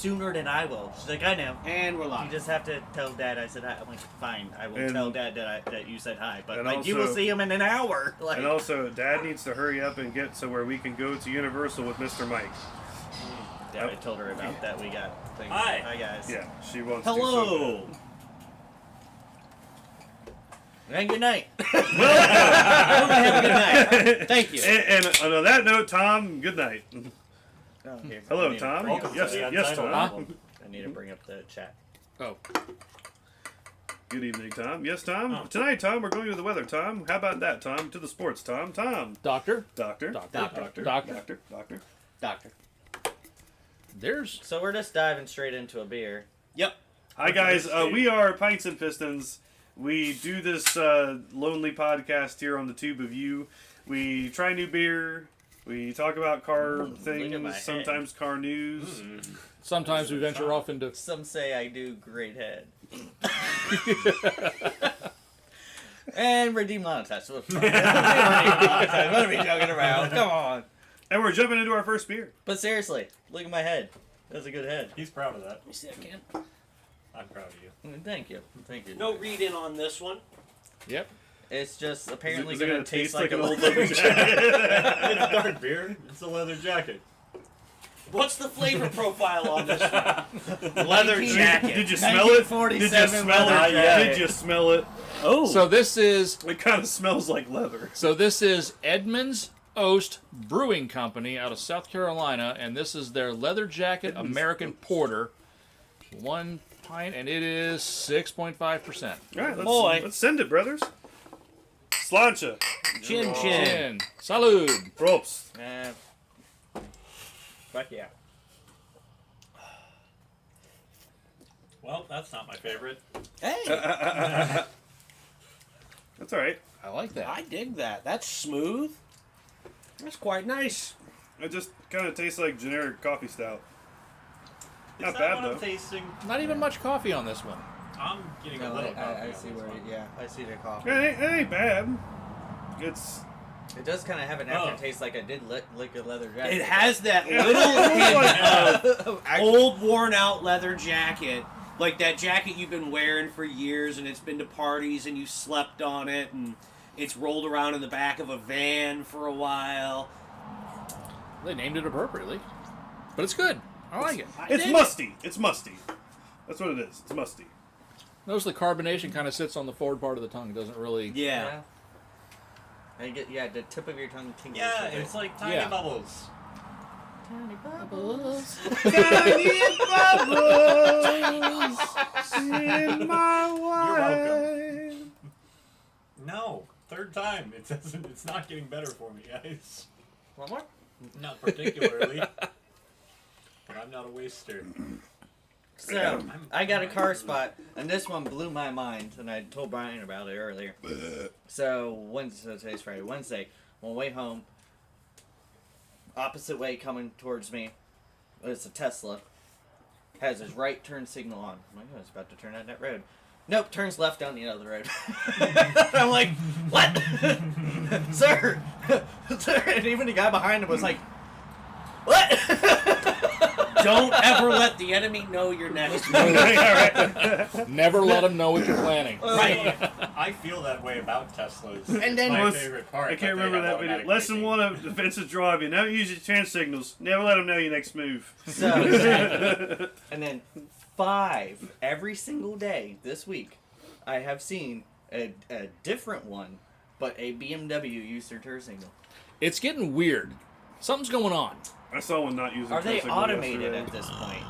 sooner than I will. She's like, I know. And we're You live. just have to tell Dad I said hi. I'm like, fine, I will tell Dad that you said hi. But like, also, you will see him in an hour. Like, and also, Dad needs to hurry up and get to where we can go to Universal with Mr. Mike. yeah, I told her about that. We got things. Hi. Hi guys. Yeah, she wants to. Hello. And good night. Have a good night. Thank you. And on that note, Tom, good night. Oh, here. Hello, I need to Tom. bring up Yes, the- yes, Tom. I need to bring up the chat. Oh. Good evening, Tom. Yes, Tom. Tonight, Tom, we're going to the weather, Tom. How about that, Tom? To the sports, Tom. Tom. Doctor? Doctor. Doctor. Doctor. There's... So we're just diving straight into a beer. Yep. Hi, guys. We are Pints and Pistons. We do this lonely podcast here on the Tube of You. We try new beer. We talk about car Look at my things, head. sometimes car news. Sometimes we venture off into... Some say I do great head. And we're demonetized. What are we joking around? Come on. And we're jumping into our first beer. But seriously, look at my head. That's a good head. He's proud of that. You see that, Ken? I'm proud of you. Thank you. Thank you. No read in on this one. Yep. It's just apparently Is it going gonna to taste like an a old leather leather jacket. It's a dark beer. It's a leather jacket. What's the flavor profile on this one? Leather jacket. Did you smell it? Did you 1947 smell leather it? jacket. Did you smell it? Oh. So this is... It kind of smells like leather. So this is Edmunds Oast Brewing Company out of South Carolina, and this is their Leather Jacket American Porter. 1 pint, and it is 6.5%. All right, Boy. let's send it, brothers. Slancha. Chin chin. Chin. Salud. Props. Fuck yeah. Well, that's not my favorite. Hey, That's all right. I like that. I dig that. That's smooth. That's quite nice. It just kind of tastes like generic coffee stout. Is Not that bad, what though. I'm tasting? Not even much coffee on this one. I'm getting a No, little coffee I on see this where. one. Yeah, I see the coffee. It ain't bad. It's It does kind of have an aftertaste like I did lick a leather jacket. It has that Yeah. little hint of Actually, old, worn-out leather jacket. Like that jacket you've been wearing for years, and it's been to parties, and you slept on it, and it's rolled around in the back of a van for a while. They named it appropriately. But it's good. I like it. I it's dig musty. It's musty. That's what it is. It's musty. Notice the carbonation kind of sits on the forward part of the tongue. It doesn't really... it. Yeah. I get the tip of your tongue tingles. Yeah, with it. it's like tiny Yeah. bubbles. tiny bubbles. Tiny bubbles in my welcome. wine. No, third time. It doesn't. It's not getting better for me, guys. One more. Not particularly. But I'm not a waster. So, I got a car spot, and this one blew my mind, and I told Brian about it earlier. So, today's Friday. Wednesday, on the way home, opposite way coming towards me, it's a Tesla, has his right turn signal on. I'm like, oh, it's about to turn out that road. Nope, turns left down the other road. I'm like, what? Sir! Sir! And even the guy behind him was like, what? Don't ever let the enemy know you're next. Never let them know what you're planning. Right. I feel that way about Teslas. And then- my Well, favorite part. I can't remember that video. Lesson 1 of defensive driving. Don't use your turn signals. Never let them know your next move. So, and then 5 every single day this week, I have seen a different one, but a BMW use their turn signal. It's getting weird. Something's going on. I saw one not using Are turn they signal automated yesterday. at this point?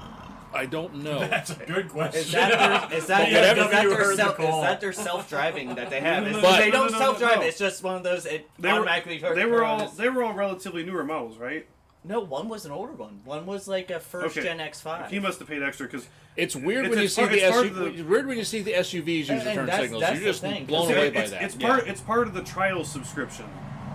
I don't know. That's a good question. Is that their self-driving that they have? No, no, They no, don't no, self-drive. no. It's just one of those. It They were- automatically turns. They were all relatively newer models, right? No, one was an older one. One was like a first Okay. gen X5. He must have paid extra because It's weird It's- when you it's see part- the it's part SUV. of the- It's weird when you see the SUVs use the And turn that's- signals. that's You're the just thing, blown 'cause away it's, by it's, that. it's part. It's part of the trial subscription.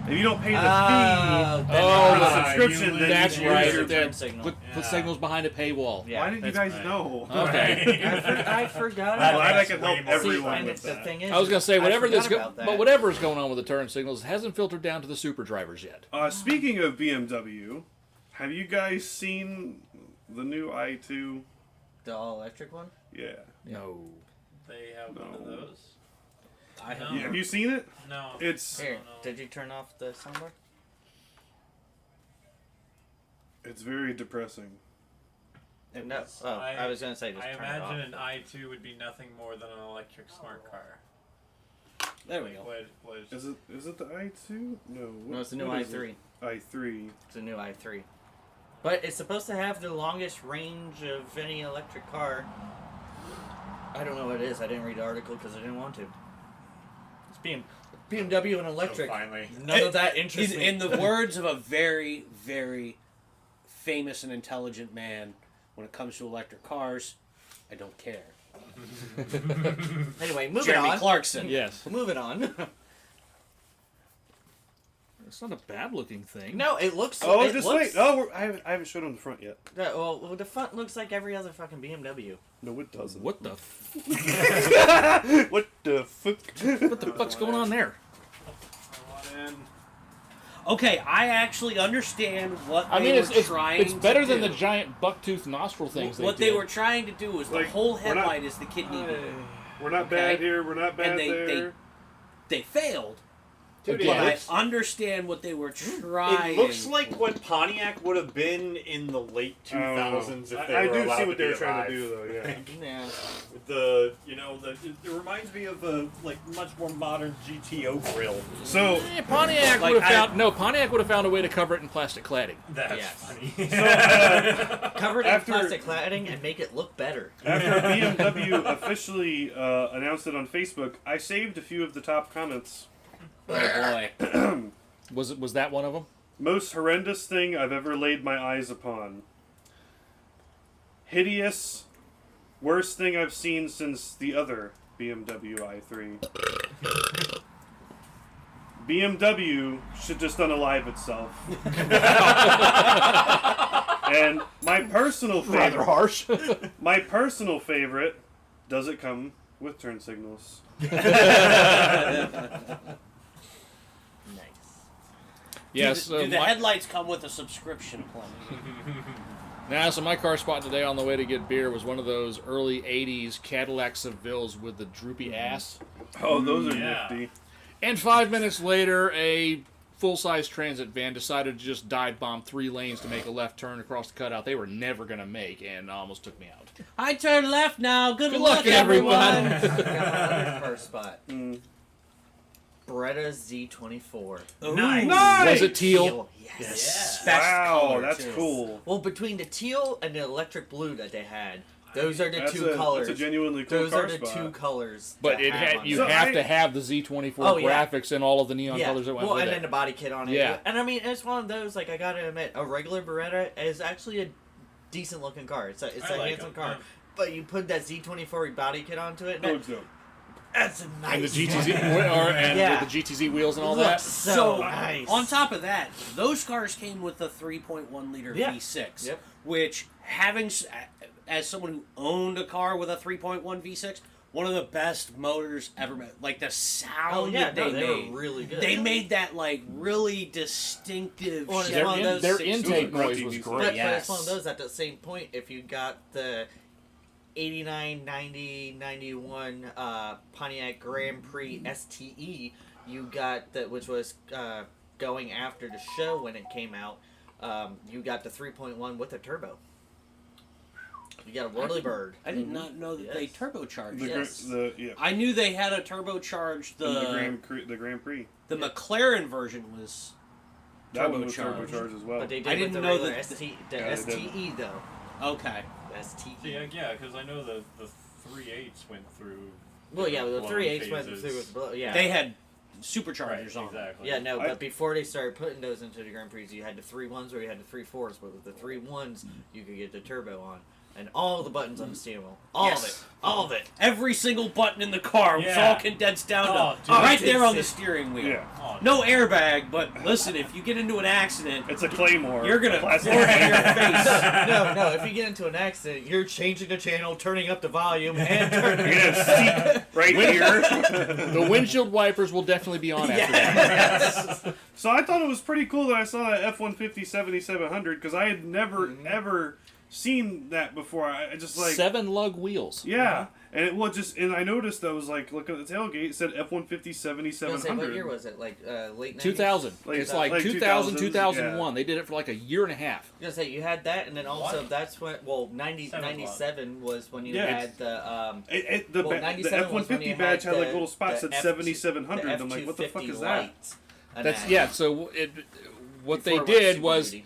If you don't pay the fee, Oh, for the Ah, subscription, you then That's you lose right. your turn That- signal. Put Yeah. signals behind a paywall. Yeah. Why didn't you That's guys right. know? Okay. I forgot I'm about glad I that. can Way help more everyone and with the that. thing is, I was gonna say whatever forgot this, about that. but whatever is going on with the turn signals hasn't filtered down to the super drivers yet. Speaking of BMW, have you guys seen The new i2. The all-electric one? Yeah. No. They have one of No. those. I have No. Have you seen it? No. It's Here, no. did you turn off the soundbar? it's very depressing. No. Oh, I was gonna say just I turn it off. imagine an i2 would be nothing more than an electric smart car. There we go. What is Is it the i2? No. No, it's the new what is i3. it? i3. It's a new i3. But it's supposed to have the longest range of any electric car. I don't know what it is. I didn't read the article because I didn't want to. It's BMW and electric. So finally. None of that interests me. In the words of a very, very famous and intelligent man, when it comes to electric cars, I don't care. Anyway, moving Jeremy on. Clarkson. Yes. Moving on. It's not a bad-looking thing. No, it looks. Oh, it just looks, wait. Oh, I haven't showed him the front yet. Well, the front looks like every other fucking BMW. No, it doesn't. What the What the fuck? what the fuck's going on there? Okay, I actually understand what I they mean, were trying it's better to than do. the giant buck-tooth nostril things. What they they were trying to do was the Like, whole we're not- headlight is the kidney bean. We're not Okay. bad here. We're not bad And they- there. They failed, Dude, but it I looks, understand what they were trying. It looks like what Pontiac would have been in the late 2000s if they I were do allowed see to what they be were trying alive. to do, though. Yeah. Yeah. With the, it reminds me of a much more modern GTO grill. So Pontiac Like, would have found Pontiac would have found a way to cover it in plastic cladding. that's Yes. funny. Cover it After- in plastic cladding and make it look better. after BMW officially announced it on Facebook, I saved a few of the top comments. Oh boy. Was that one of them? Most horrendous thing I've ever laid my eyes upon. Hideous. Worst thing I've seen since the other BMW i3. BMW should just unalive itself. And my personal Rather favorite. harsh. My personal favorite. Does it come with turn signals? Nice. Yes. Do the headlights come with a subscription plan? Now, so my car spot today on the way to get beer was one of those early '80s Cadillac Sevilles with the droopy ass. Oh, those are Yeah. nifty. And 5 minutes later, a full-size transit van decided to just dive bomb 3 lanes to make a left turn across the cutout they were never going to make, and almost took me out. I turn left now. Good Good luck, luck, everyone. I got my other car spot. Mm. Beretta Z24. Nice! Was it teal? Yes. Best Wow, color, that's too. cool. Well, between the teal and the electric blue that they had, those are the That's two a, colors. That's a genuinely cool Those car are the spot. two colors. But that it have had on you it. So have I- to have the Z24 Oh, yeah. graphics and all of the neon colors that went well, with and it. then the body kit on it. Yeah. And I mean, it's one of those, like, I gotta admit, a regular Beretta is actually a decent looking car. It's a I like handsome 'em, car. yeah. But you put that Z24 body kit onto it, Oh, and it's dope. that's a nice and the GTZ car. and Yeah. with the GTZ wheels and all Looks that. so nice. On top of that, those cars came with a 3.1 liter Yeah. V6, Yep. which as someone who owned a car with a 3.1 V6, one of the best motors ever made. Like the sound Oh yeah, that they no, they made. were really good. They made that like really distinctive. Well, it's Chevy one of those Their 60s. intake Those are noise grunty was diesel. great. But Yes. it's one of those at the same point, if you got the 89, 90, 91 Pontiac Grand Prix STE, you got that, which was going after the show when it came out. You got the 3.1 with a turbo. You got a Whirlybird. I did not know that they Yes. turbocharged. The, Yes. yeah. I knew they had a turbocharged. The Grand Prix. The McLaren version was That one was turbocharged. turbocharged as well. But they did I with didn't the know regular that STE, the Yeah, they did. STE though. Okay. STE. See, yeah, because I know the 3.8s went through. Well, yeah, the long 3.8s went phases. through with blow. Yeah. They had Right, superchargers on them. exactly. Yeah, no, I- but before they started putting those into the Grand Prix, you had the 3.1s or you had the 3.4s, but with the 3.1s, you could get the turbo on. And all the buttons on the steering wheel. All Yes. of it. All of it. Every single button in the car was Yeah. all condensed down Oh, to dude. right Dude, there on the it's- steering wheel. Yeah. Oh, No airbag, but listen, if you get into an accident, It's a Claymore. you're gonna Plastic pour it in Claymore. your face. No, if you get into an accident, you're changing the channel, turning up the volume, and turning You're gonna have a seat right here. The windshield wipers will definitely be on after that. Yes. So I thought it was pretty cool that I saw that F-150 7700 because I had never ever seen that before. I just like 7 lug wheels. Yeah, and and I noticed that was like looking at the tailgate, it said F-150 I 7700. what year was it? Like late 90s? 2000. Like- It's like like 2000, 2000s, 2001. They did it for like a year and a half. I was gonna say you had that, and then also What? that's when 97 was when you Yeah. had the The well, the 97 was when F-150 you badge had like the- little spots the that said 7700. I'm like, what the fuck F250 is that? lights and That's that. So what Before they it did Super was Duty.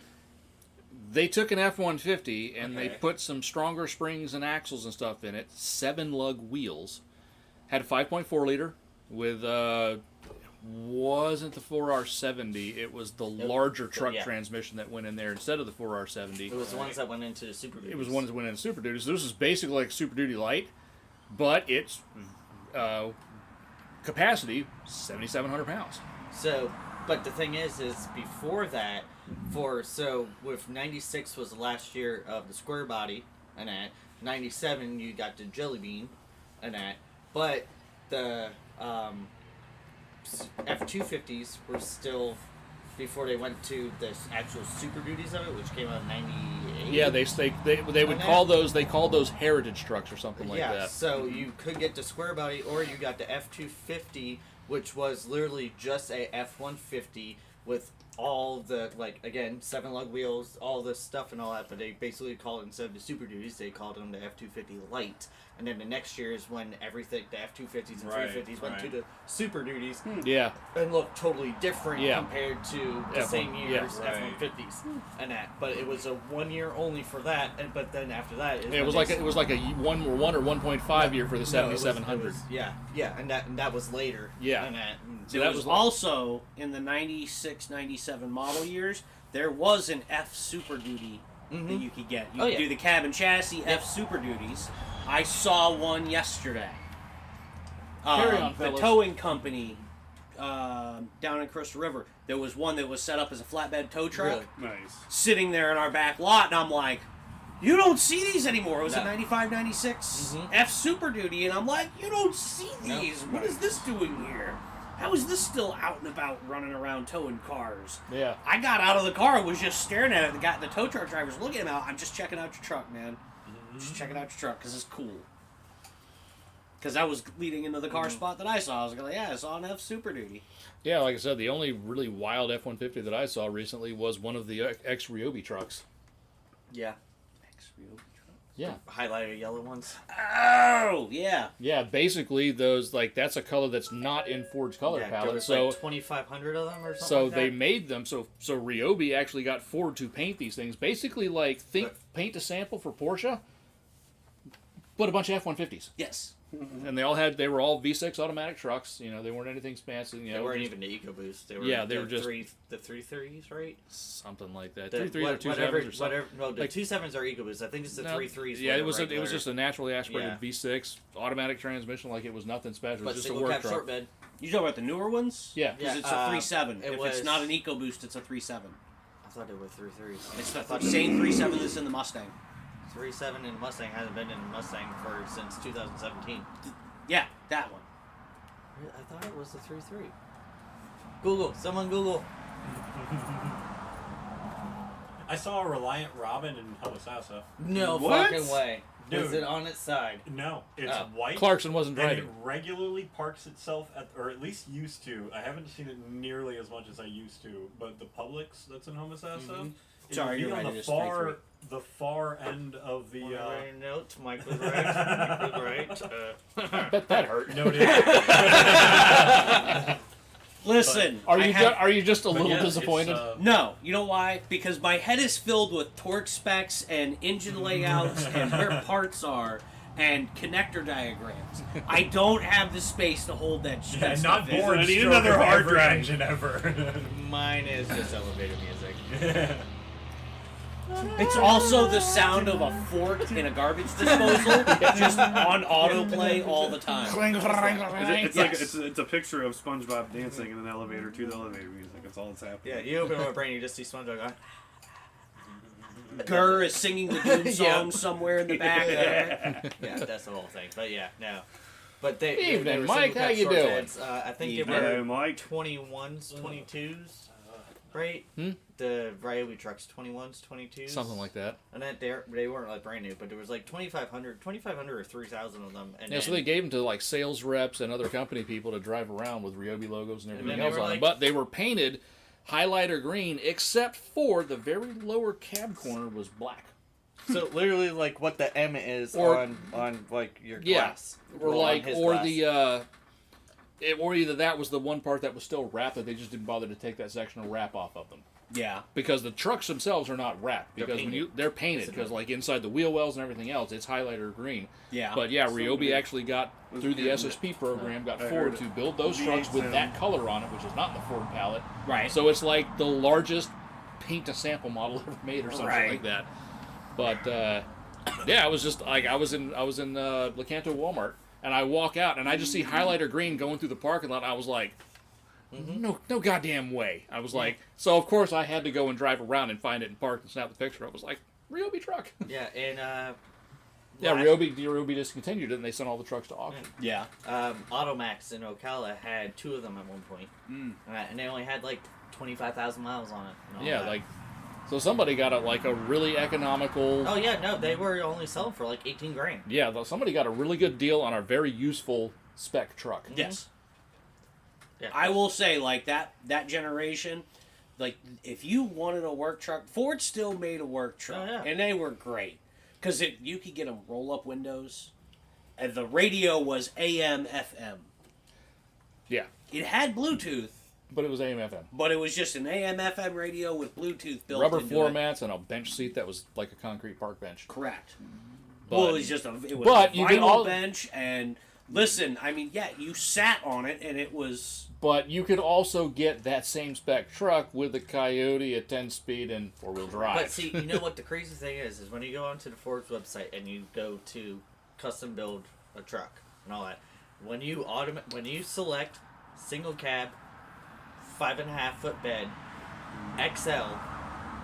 they took an F-150 and they Okay. put some stronger springs and axles and stuff in it. 7 lug wheels. Had a 5.4 liter with wasn't the 4R70. It was the larger truck yeah. transmission that went in there instead of the 4R70. It was the ones that went into the Super Duty. It was the ones that went in Super Duty. So this is basically like Super Duty Light, but it's capacity 7,700 pounds. So, but the thing is before that, with 96 was the last year of the square body, and that 97 you got the jelly bean, and that, but the F-250s were still before they went to the actual Super Duties of it, which came out in 98. Yeah, they would call those heritage trucks or something like yeah, that. so you could get the square body, or you got the F-250, which was literally just a F-150 with all the, like, again, 7 lug wheels, all this stuff and all that, but they basically called it, instead of the Super Duties, they called them the F-250 Light. And then the next year is when everything, the F-250s and 350s went to the Super Duties Yeah. and looked totally different Yeah. compared to the F1, same yeah. year's Right. F-150s and that. But it was a 1 year only for that, and but then after that, It was like a 1 or 1.5 year for the 7,700. Yeah, and that was later. Yeah. and that. So There that was was also in the 96, 97 model years, there was an F Super Duty that you could get. You Oh, could yeah. do the cabin chassis F Super Duties. I saw one yesterday. Carry on, The fellas. towing company down in Crystal River, there was one that was set up as a flatbed tow truck Really? Nice. sitting there in our back lot, and I'm like, you don't see these anymore. It was a No. 95, 96 Mhm. F Super Duty, and I'm like, you don't see No. these. What is this doing here? How is this still out and about running around towing cars? Yeah. I got out of the car and was just staring at it. The tow truck driver's looking at me. I'm just checking out your truck, man. Just checking out your truck because it's cool. Because I was leading into the car spot that I saw. I was like, yeah, I saw an F Super Duty. Yeah, like I said, the only really wild F-150 that I saw recently was one of the ex-Ryobi trucks. Yeah, Yeah. highlighter yellow ones. Oh, yeah. Yeah, basically those, like, that's a color that's not in Ford's color There palette. was So like 2,500 of them or something. so like they that. made them, so Ryobi actually got Ford to paint these things. Basically, like, think paint to sample for Porsche, but a bunch of F-150s. Yes. And they were all V6 automatic trucks. You know, they weren't anything fancy. You know, They weren't just even the EcoBoost. They were they were just the 3.3s, right? something like that. The, 3.3 or 2.7s whatever, or something. whatever. No, the Like- 2.7s are EcoBoost. I think it's the No, 3.3s. Yeah, it was regular. just a naturally aspirated Yeah. V6 automatic transmission. Like it was nothing special. It but was just a single work cab truck. short bed. You talking about the newer ones? Yeah. Because Yeah, it's a 3.7. it If was- it's not an EcoBoost, it's a 3.7. I thought they were 3.3s. It's the same 3.7 that's in the Mustang. 3.7 in the Mustang hasn't been in the Mustang since 2017. Yeah, that one. I thought it was the 3.3. Google. Someone Google. I saw a Reliant Robin in Homosassa. No What? fucking way. Dude. Is it on its side? No, it's Oh. white. Clarkson wasn't and driving. it regularly parks itself at, or at least used to. I haven't seen it nearly as much as I used to, but the Publix that's in Homosassa. it Sorry, would be you're on right, it the is far, the far end of the. Note. Mike was right. Mike was right. I bet that hurt. Noted. Listen, Are I you have- are you just a But little yeah, it's, disappointed? No, you know why? Because my head is filled with torque specs and engine layouts and where parts are and connector diagrams. I don't have the space to hold that shit. Yeah, not in. bored. I need stroke another of hard every drive. engine ever. Mine is just elevator music. It's also the sound of a fork in a garbage disposal, just on autoplay all the time. It's like Yes. it's a picture of SpongeBob dancing in an elevator to the elevator music. That's all that's happening. Yeah, you open my brain, you just see SpongeBob going. Gurr is singing the Doom song Yeah. somewhere in the back there. Yeah, that's the whole thing. But yeah, no. But they Evening, they were Mike, single how cab you short doing? beds. I think Evening. they Hello, were Mike. 21s, 22s. right? Hmm? The Ryobi trucks, 21s, 22s, Something like that. And that they weren't like brand new, but there was like 2,500 or 3,000 of them. And Yeah, so they gave them to like sales reps and other company people to drive around with Ryobi logos and everything then they else were on them. like- But they were painted highlighter green, except for the very lower cab corner was black. So literally like what the M is Or- on like your Yeah. glass, Or on like, his or glass. or either that was the one part that was still wrapped that they just didn't bother to take that section of wrap off of them. Yeah. Because the trucks themselves are not wrapped. They're Because they're painted. Because like inside the wheel wells and everything else, it's highlighter green. Yeah. But yeah, Ryobi Somebody actually got was through the getting SSP program, got I Ford heard to it. build those V8 trucks with sound. that color on it, which is not in the Ford palette. Right. So it's like the largest paint to sample model ever made or something Right. like that. But yeah, I was just like I was in Lecanto Walmart, and I walk out and I just see highlighter green going through the parking lot. And I was like, no goddamn way. I was like, so of course I had to go and drive around and find it and park and snap the picture. I was like, Ryobi truck. Yeah, and Yeah, last- Ryobi discontinued it, and they sent all the trucks to auction. Yeah. Automax in Ocala had 2 of them at one point, and they only had like 25,000 miles on it. and all Yeah, that. like, so somebody got a really economical. Oh yeah, no, they were only selling for like 18 grand. Yeah, somebody got a really good deal on a very useful spec truck. Yes. Yeah. I will say, like, that generation, like, if you wanted a work truck, Ford still made a work truck. Oh, yeah. And they were great. Because you could get them roll-up windows. And the radio was AM, FM. Yeah, It had Bluetooth, but it was AM/FM. but it was just an AM, FM radio with Bluetooth built Rubber into floor it. mats and a bench seat that was like a concrete park bench. Correct. But, Well, it was just a but a you vinyl can all- bench, and listen, I mean, yeah, you sat on it, and it was... But you could also get that same spec truck with a Coyote, a 10-speed, and 4-wheel drive. But see, you know what the crazy thing is when you go onto the Ford's website and you go to custom build a truck and all that, when you select single cab, 5.5 foot bed, XL,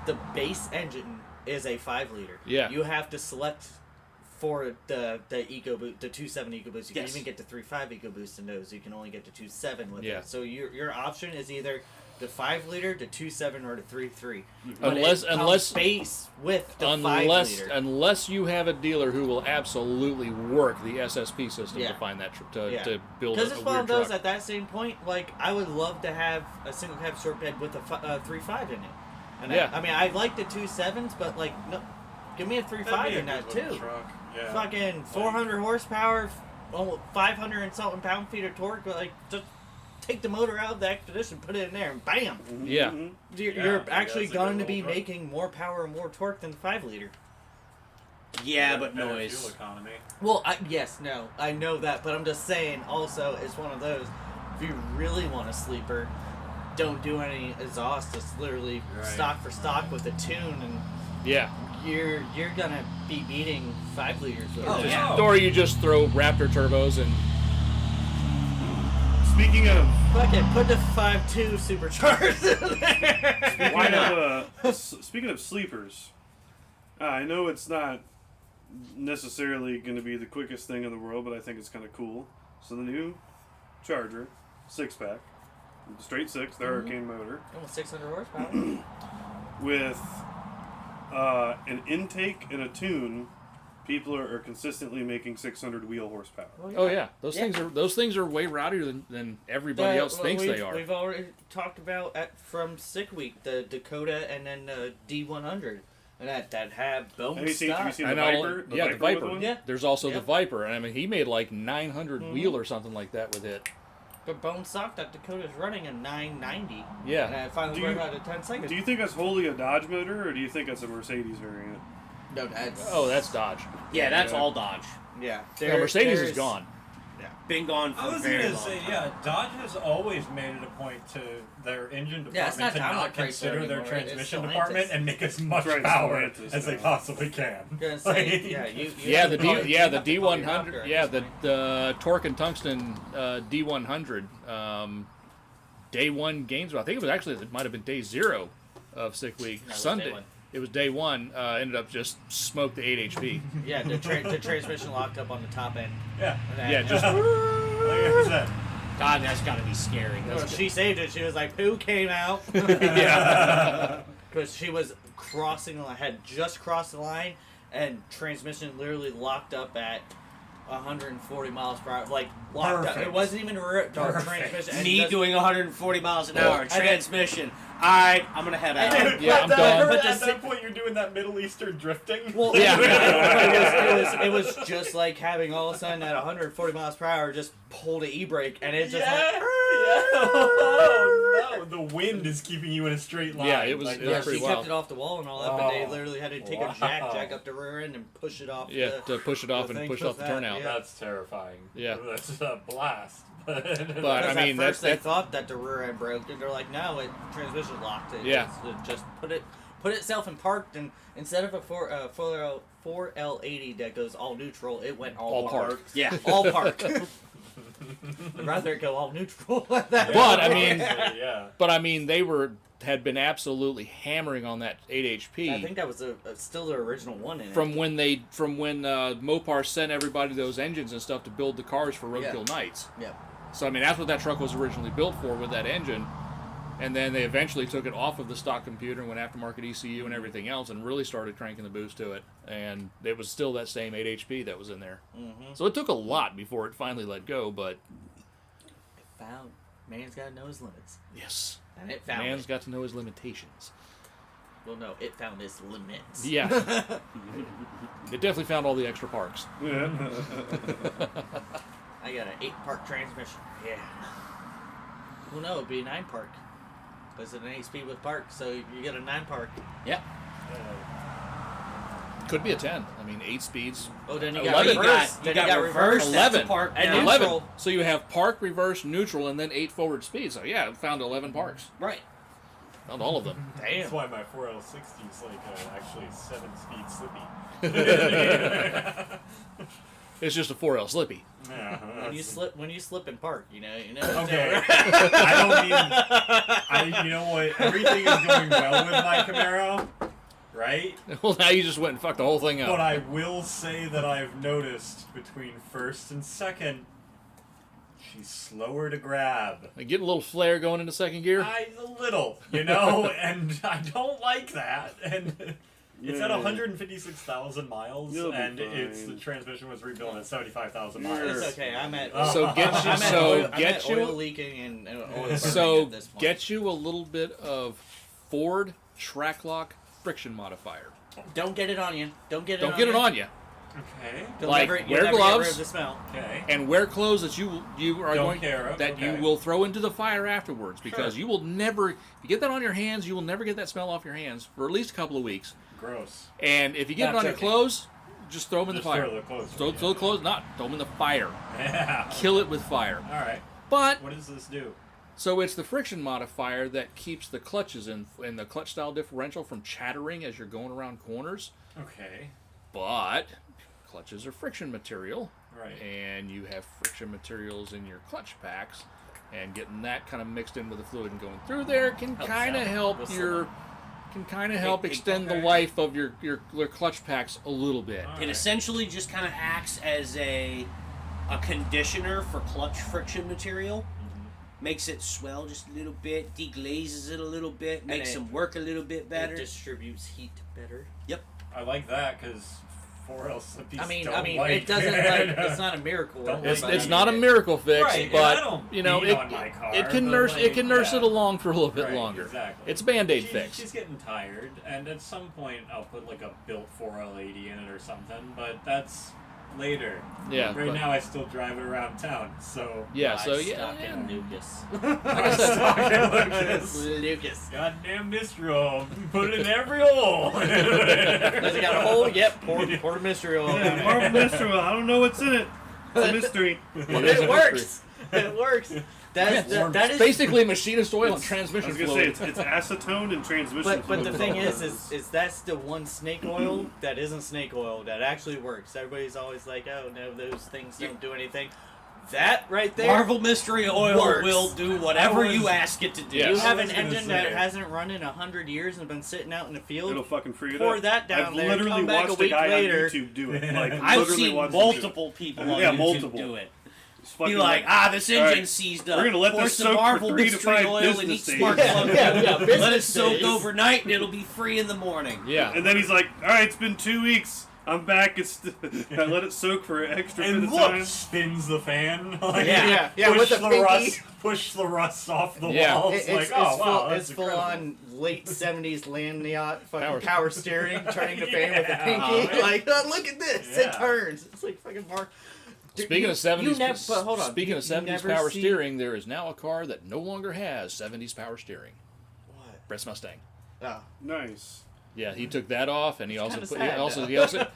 the base engine is a 5-liter. Yeah. You have to select for the EcoBoost, the 2.7 EcoBoost. You can Yes. even get the 3.5 EcoBoost in those. You can only get the 2.7 with Yeah. it. So your option is either the 5-liter, the 2.7, or the 3.3. Unless base with the 5-liter. unless you have a dealer who will absolutely work the SSP system Yeah. to find that to Yeah. build a Because it's one weird of those truck. at that same point. Like I would love to have a single cab short bed with a 3.5 in it. And Yeah. I mean, I like the 2.7s, but like no, give me a 3.5 in that too. Yeah. Fucking 400 horsepower, almost 500 and something pound-feet of torque. Like just take the motor out of the Expedition, put it in there, and bam! Yeah. You're actually that's a going to good be little truck. making more power and more torque than the 5-liter. Yeah, but Better noise. Fuel economy. Well, I know that, but I'm just saying. Also, it's one of those. If you really want a sleeper, don't do any exhaust. It's literally Right. stock for stock with a tune, and Yeah. you're gonna be beating 5-liters with Oh, it. yeah. Or you just throw Raptor turbos and Speaking of Fucking put the 5.2 supercharged in there. Why not? Speaking of sleepers, I know it's not necessarily going to be the quickest thing in the world, but I think it's kind of cool. So the new Charger 6-pack, the straight 6, the Hurricane motor, Almost 600 horsepower. with an intake and a tune. People are consistently making 600 wheel horsepower. oh yeah, those Yeah. things are way rowdier than everybody else thinks they are. We've already talked about from Sick Week the Dakota and then the D100, and that have bone Have you seen stock. the I know, Viper? yeah, the with Viper. one? Yeah. There's also Yeah. the Viper, and I mean he made like 900 wheel or something like that with it. But bone stock that Dakota's running a 990. Yeah. And I finally Do you- learned out of 10 seconds. Do you think that's wholly a Dodge motor, or do you think that's a Mercedes variant? No, that's Oh, that's Dodge. Yeah, that's Yeah. all Dodge. yeah. Yeah, Mercedes there's- is gone. Been gone I for a was very gonna long say, time. yeah, Dodge has always made it a point to their engine Yeah, it's department not to Daimler not Chrysler consider their anymore, it's transmission Stellantis. department and make as much Right, power Stellantis as they now. possibly can. Gonna say, Like- yeah, you Yeah, have the to call D, you have to call your doctor D100. at Yeah, this point. the torque and tungsten D100. Day one Gainesville. I think it was actually it might have been day 0 of Sick Week. No, it was Sunday. day one. It was day 1. Ended up just smoked the 8 HP. Yeah, the transmission locked up on the top end. Yeah. And that- Yeah, just Like I said, God, that's got to be scary. Well, she saved it. She was like, poo came out. Yeah. Because she was had just crossed the line, and transmission literally locked up at 140 miles per hour. Like, locked up. Perfect. It wasn't even a transmission. and Me just- doing 140 miles an hour, And transmission. Alright, I'm gonna head out. And- Yeah, I'm done. But At the that point, you're doing that Middle Eastern drifting. Well, Yeah. it was just like having all of a sudden at 140 miles per hour just pulled an e-brake, and it just yeah. went, Oh no, the wind is keeping you in a straight line. Yeah, it was- Like, it was yeah, pretty she wild. kept it off the wall and all that, but they Oh, literally had to take wow. a jack up the rear end and push it off. Yeah, to push it off the and thing push was off the that, turnout. yeah. That's terrifying. Yeah. That's a blast. But I Because mean, at that's first they that. thought that the rear end broke, and they're like, "No, transmission locked it. Yeah. Just put itself in parked, and instead of a 4L80 that goes all neutral, it went all parked. Yeah. all parked. I'd rather it go all neutral. Like that. But I mean, yeah. but I mean, they had been absolutely hammering on that 8 HP. I think that was still the original one in from when Mopar sent everybody those engines and stuff to build the cars for Roadkill Nights. it. Yeah. So I mean, that's what that truck was originally built for, with that engine. And then they eventually took it off of the stock computer and went aftermarket ECU and everything else, and really started cranking the boost to it. And it was still that same 8 HP that was in there. Mm-hmm. So it took a lot before it finally let go, but Found man's got to know his limits, yes, and it found. man's it. got to know his limitations. Well, no, it found its limits. Yeah, it definitely found all the extra parks. Yeah. I got an 8-park transmission. Yeah. Well, no, it'd be a 9-park. Because it's an 8-speed with park, so you get a 9-park. Yeah, could be a 10. I mean, 8 speeds. Oh, then you 11. got reverse. You Then got reverse. That's 11. a park And now. 11. neutral. So you have park, reverse, neutral, and then 8 forward speeds. So yeah, it found 11 parks. Right. Found all of them. That's Damn. why my 4L60 is like actually 7-speed slippy. It's just a 4L Slippy. Yeah, When you slip and park, you know. Okay. I don't mean. You know what? Everything is going well with my Camaro, right? Well, now you just went and fucked the whole thing up. But I will say that I've noticed between first and second, she's slower to grab. Like, get a little flare going into second gear. A little, and I don't like that. And it's at Yeah. 156,000 miles, You'll be and the fine. transmission was rebuilt at 75,000 You're- miles. It's okay. I'm at. So get you- I'm at so oil, I'm get at you- oil leaking and oil burning So at this point. get you a little bit of Ford track lock friction modifier. Don't get it on you. Don't get it. Don't on get you. it on you, Okay. You'll Like, never, you'll wear never gloves. Get rid of the smell. Okay. and wear clothes that you are Don't going care of, that okay. you will throw into the fire afterwards, because Sure. you will never, if you get that on your hands, you will never get that smell off your hands for at least a couple of weeks. Gross. And if you get Not it on your joking. clothes, just throw them in Just the fire. throw the clothes. Throw the clothes, not throw them in the fire. Yeah. Kill it with fire. All right. But What does this do? so it's the friction modifier that keeps the clutches in the clutch style differential from chattering as you're going around corners. Okay. But clutches are friction material, Right. and you have friction materials in your clutch packs, and getting that kind of mixed in with the fluid and going through there can Helps kind of out. help Whistle. your extend the okay. life of your clutch packs a little bit. All It right. essentially just kind of acts as a conditioner for clutch friction material. Makes it swell just a little bit, deglazes it a little bit, makes it- them work a little bit better. It distributes heat better. I like that because 4L slippies I mean, don't like it doesn't. It's not a miracle. Don't It's, like it's that. not a miracle fix, Right, but I don't you know beat it, on my car, it can but, nurse like, it can nurse yeah. it along for a little bit Right, longer. Exactly. It's a Band-Aid fix. She's getting tired, and at some point I'll put like a built 4L80 in it or something, but that's later. Yeah, Right but- now I still drive it around town, so. Yeah, so Livestock yeah, and Lucas. like I said, Lucas. Goddamn mystery oil. Put it in every hole. Does it got a hole? Yep. Pour mystery oil. Yeah, Marvel Mystery. I don't know what's in it. It's a mystery. It works. It works. That it's is. basically machinist oil and I transmission was gonna say fluid. it's acetone and transmission. But the fluid. thing is that's the one snake oil that isn't snake oil that actually works. Everybody's always like, oh no, those things don't do anything. That right there. Marvel Mystery Oil works. will do whatever I was- you ask it to do. Yeah. You have I an was gonna engine that say. hasn't run in 100 years and been sitting out in the field. It'll fucking free it Pour up. that down I've there, literally come back a watched a week guy later. on YouTube do it. Like I've literally seen watched him do it. multiple people on Yeah, YouTube multiple. do it. fucking Be like, this engine Alright, seized up. we're gonna let Pour this some soak for Marvel 3 to mystery 5 oil and business eat days. spark plug. Yeah, Let it business soak days. overnight, and it'll be free in the morning. Yeah. And then he's like, all right, it's been 2 weeks. I'm back. I let it soak for an extra bit And of look, time. spins the fan. Like, Yeah, push with the the pinky. rust, push the rust off the Yeah. walls. It's, like, it's oh full, wow, it's that's full incredible. on late 70s land yacht fucking Power- power steering, turning the fan with the Yeah, pinky. man. Like, oh, look at this, it Yeah. turns. It's like fucking Mark. Speaking of 70s, but hold on. speaking You of 70s never power see- steering, there is now a car that no longer has 70s power steering. What? Brett's Mustang. Oh. Nice. Yeah, he took that off, and he also kinda put. sad, He also.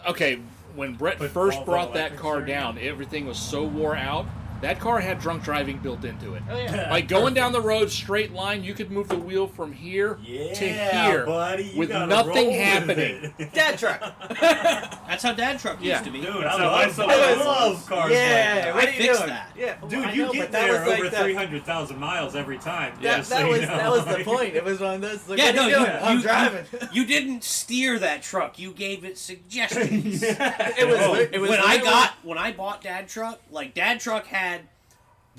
Okay, when Brett Put first all the brought that electric car steering down, everything was so wore out. That car had drunk driving built into it. Oh, yeah. Like going down the road straight line, you could move the wheel from here Yeah, to here buddy, you with gotta nothing roll with happening. it. Dad truck. That's how Dad Truck Yeah. used to be. Dude, That's I how I love, saw I it. love cars Yeah, like what that. are you fixed doing? that. Yeah, Dude, I you know, get but that there was like over that- 300,000 miles every time. That, just that so you was know. that was the point. It was one of those. Like, Yeah, what no, are you doing? I'm driving. You didn't steer that truck. You gave it suggestions. It was. Oh, It was When I bought Dad Truck, like Dad Truck had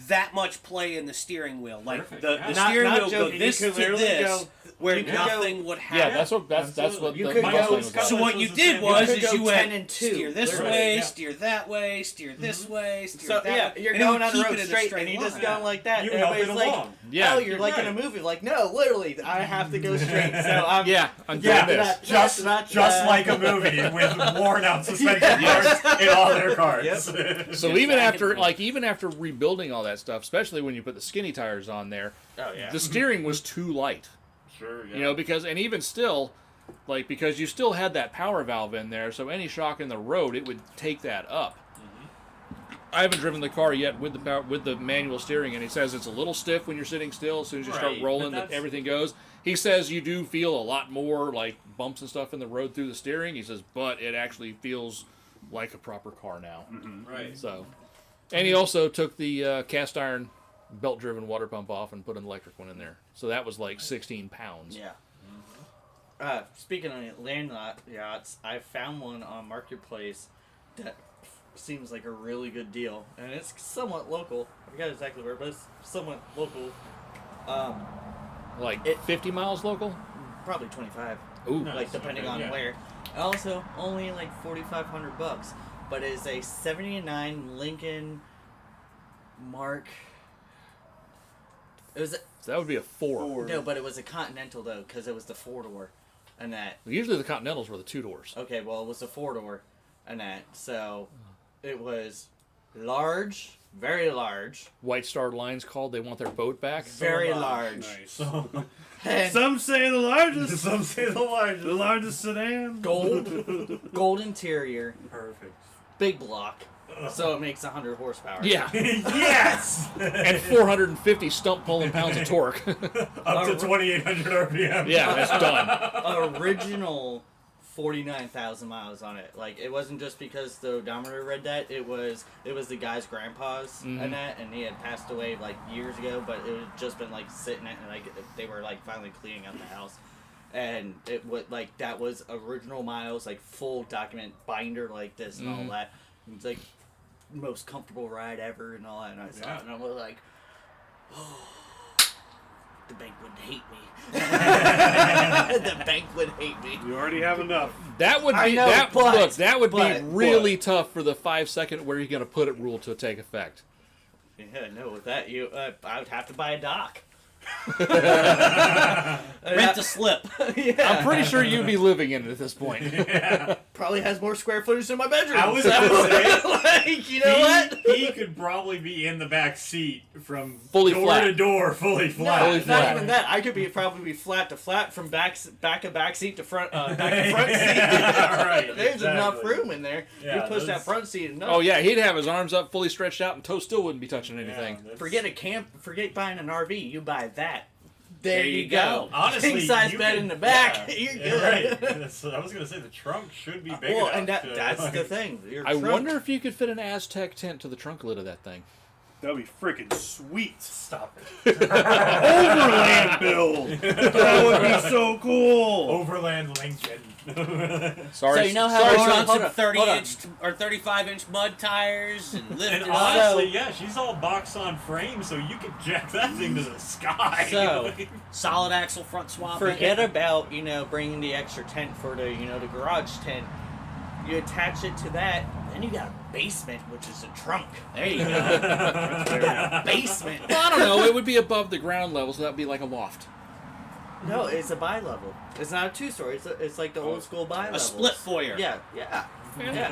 that much play in the steering wheel. Like Perfect, the yeah. steering Not wheel joking, go you this could to literally this, go- where you could nothing would Yeah, happen. that's what that's Absolutely. what You the could Mustang go- was about. So what you did You was could is go you 10 went and 2. steer this Right, way, yeah. steer that way, steer this way, steer So that yeah, way. you're and it going would on the keep road it in a straight, and you just line. going like that. You and help it everybody's like, along. Yeah. "Oh, you're like in a Right. movie." Like, no, literally, I have to go straight. So I'm. Yeah, I'm Yeah, doing this. just like a movie with worn out suspension parts in all their cars. So even after rebuilding all that stuff, especially when you put the skinny tires on there, Oh yeah. the steering was too light. Sure, yeah. You know, because even still, because you still had that power valve in there, so any shock in the road, it would take that up. I haven't driven the car yet with the manual steering, and he says it's a little stiff when you're sitting still. As soon as you start Right, rolling, but that's- everything goes. He says you do feel a lot more like bumps and stuff in the road through the steering. He says, but it actually feels like a proper car now. Right. So, and he also took the cast iron belt-driven water pump off and put an electric one in there. So that was like 16 pounds. Yeah. Speaking of land yachts, I found one on Marketplace that seems like a really good deal, and it's somewhat local. I forgot exactly where, but it's somewhat local. Like It- 50 miles local? Probably 25, Ooh. Nice. like depending Okay, on yeah. where. Also, only like $4,500, but it is a '79 Lincoln Mark. It was So that would be a 4. no, but it was a Continental though, because it was the 4-door, and that. Usually the Continentals were the 2 doors. Okay, well, it was a 4-door, and that. So, it was large, very large, White Star Line's called. They want their boat back. very large. Nice. And Some say the largest. Some say the largest. The largest sedan. gold interior, Perfect. big block, so it makes 100 horsepower. Yeah. Yes! And 450 stump pulling pounds of torque. Up to 2,800 RPM. Yeah, that's done. Original 49,000 miles on it. Like, it wasn't just because the odometer read that. It was the guy's grandpa's and that, and he had passed away like years ago, but it had just been like sitting at, and like they were like finally cleaning out the house, and it would like that was original miles, like full document binder like this and all that. It's like most comfortable ride ever and all that, and I saw it and I was like, oh, the bank would hate me. The bank would hate me. You already have enough. That would be I know, that. but- Look, that would be but- really tough for the 5-second where you're going to put it rule to take effect. Yeah, no, with that, I would have to buy a dock. Rent a slip. Yeah. I'm pretty sure you'd be living in it at this point. Probably has more square footage than my bedroom. I was so, gonna say, like, you know what? he could probably be in the back seat from Fully door flat. to door, fully No, flat. Fully not flat. even that. I could probably be flat to flat from back of back seat to front back to front seat. Right, There's enough exactly. room in there. Yeah, you push that that's- front seat enough. Oh yeah, he'd have his arms up, fully stretched out, and toes still wouldn't be touching anything. Yeah, that's- Forget buying an RV. You buy that. There you you go. go. Honestly, King size you bed could- in the back. yeah, You're yeah, good. right. So I was gonna say the trunk should be big Well, enough. and to, that's like, the thing. Your I trunk- wonder if you could fit an Aztec tent to the trunk lid of that thing. That'd be freaking sweet. Stop it. Overland build. That would be so cool. Overland Lincoln. Sorry. So you know how sorry, Hold on, Runs hold in on, 30-inch or 35-inch mud tires and lifted And up. honestly, yeah, she's all box on frame, so you could jack that thing to the sky. So- Solid axle front swap. Forget about, bringing the extra tent for the, the garage tent. You attach it to that, then you got a basement, which is a trunk. There you go. Basement. Well, I don't know. It would be above the ground level, so that would be like a loft. No, it's a bi-level. It's not a two-story. It's like the old school bi-level. A split foyer. Yeah.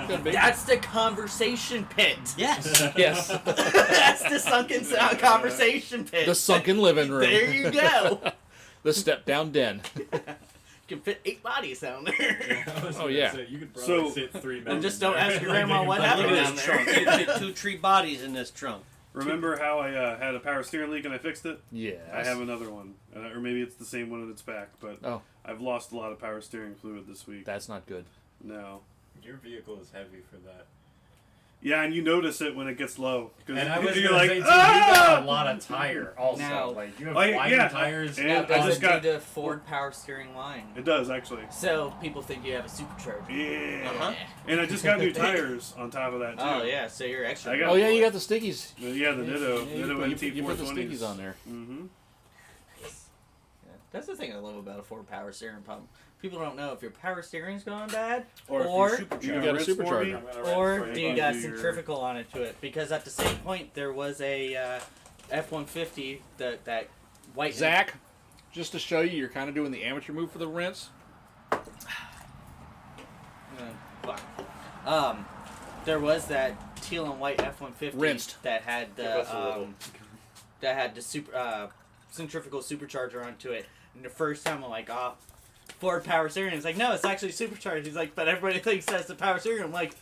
Could be. That's the conversation pit. Yes. Yes. That's the sunken conversation pit. The sunken living room. There you go. The step-down den. Can fit 8 bodies down there. Oh, yeah. You could probably So- sit 3 men. And just don't ask your grandma what Look happened at down this there. trunk. You fit 2 tree bodies in this trunk. Remember how I had a power steering leak and I fixed it? Yes. I have another one, or maybe it's the same one and it's back. But Oh. I've lost a lot of power steering fluid this week. That's not good. No. Your vehicle is heavy for that. Yeah, and you notice it when it gets low. 'Cause And I was you're gonna like, say, too, you ah! got a lot of tire also. Now- Like, you have Oh, wider yeah. tires. And Now, I does just it got- do the Ford power steering line? It does actually. So people think you have a supercharger. Yeah. Uh-huh. And I just got new tires on top of that too. Oh yeah, so you're extra. I got- Oh, yeah, you got the stickies. Yeah, the Ditto, Yeah, Ditto you NT420s. put the stickies on there. Mm-hmm. Yeah. That's the thing I love about a Ford power steering pump. People don't know if your power steering's going bad, Or, Or- if you You got a rinse for supercharger. me? I'm gonna rent or for do you I'll got do your- centrifugal on it to it? Because at the same point there was a F-150 that white. Zach, just to show you, you're kind of doing the amateur move for the rinse. Fuck. There was that teal and white F-150 Rinsed. that had Give us a little. the centrifugal supercharger onto it. And the first time I'm like, oh, Ford power steering. It's like, no, it's actually supercharged. He's like, but everybody thinks that's the power steering. I'm like,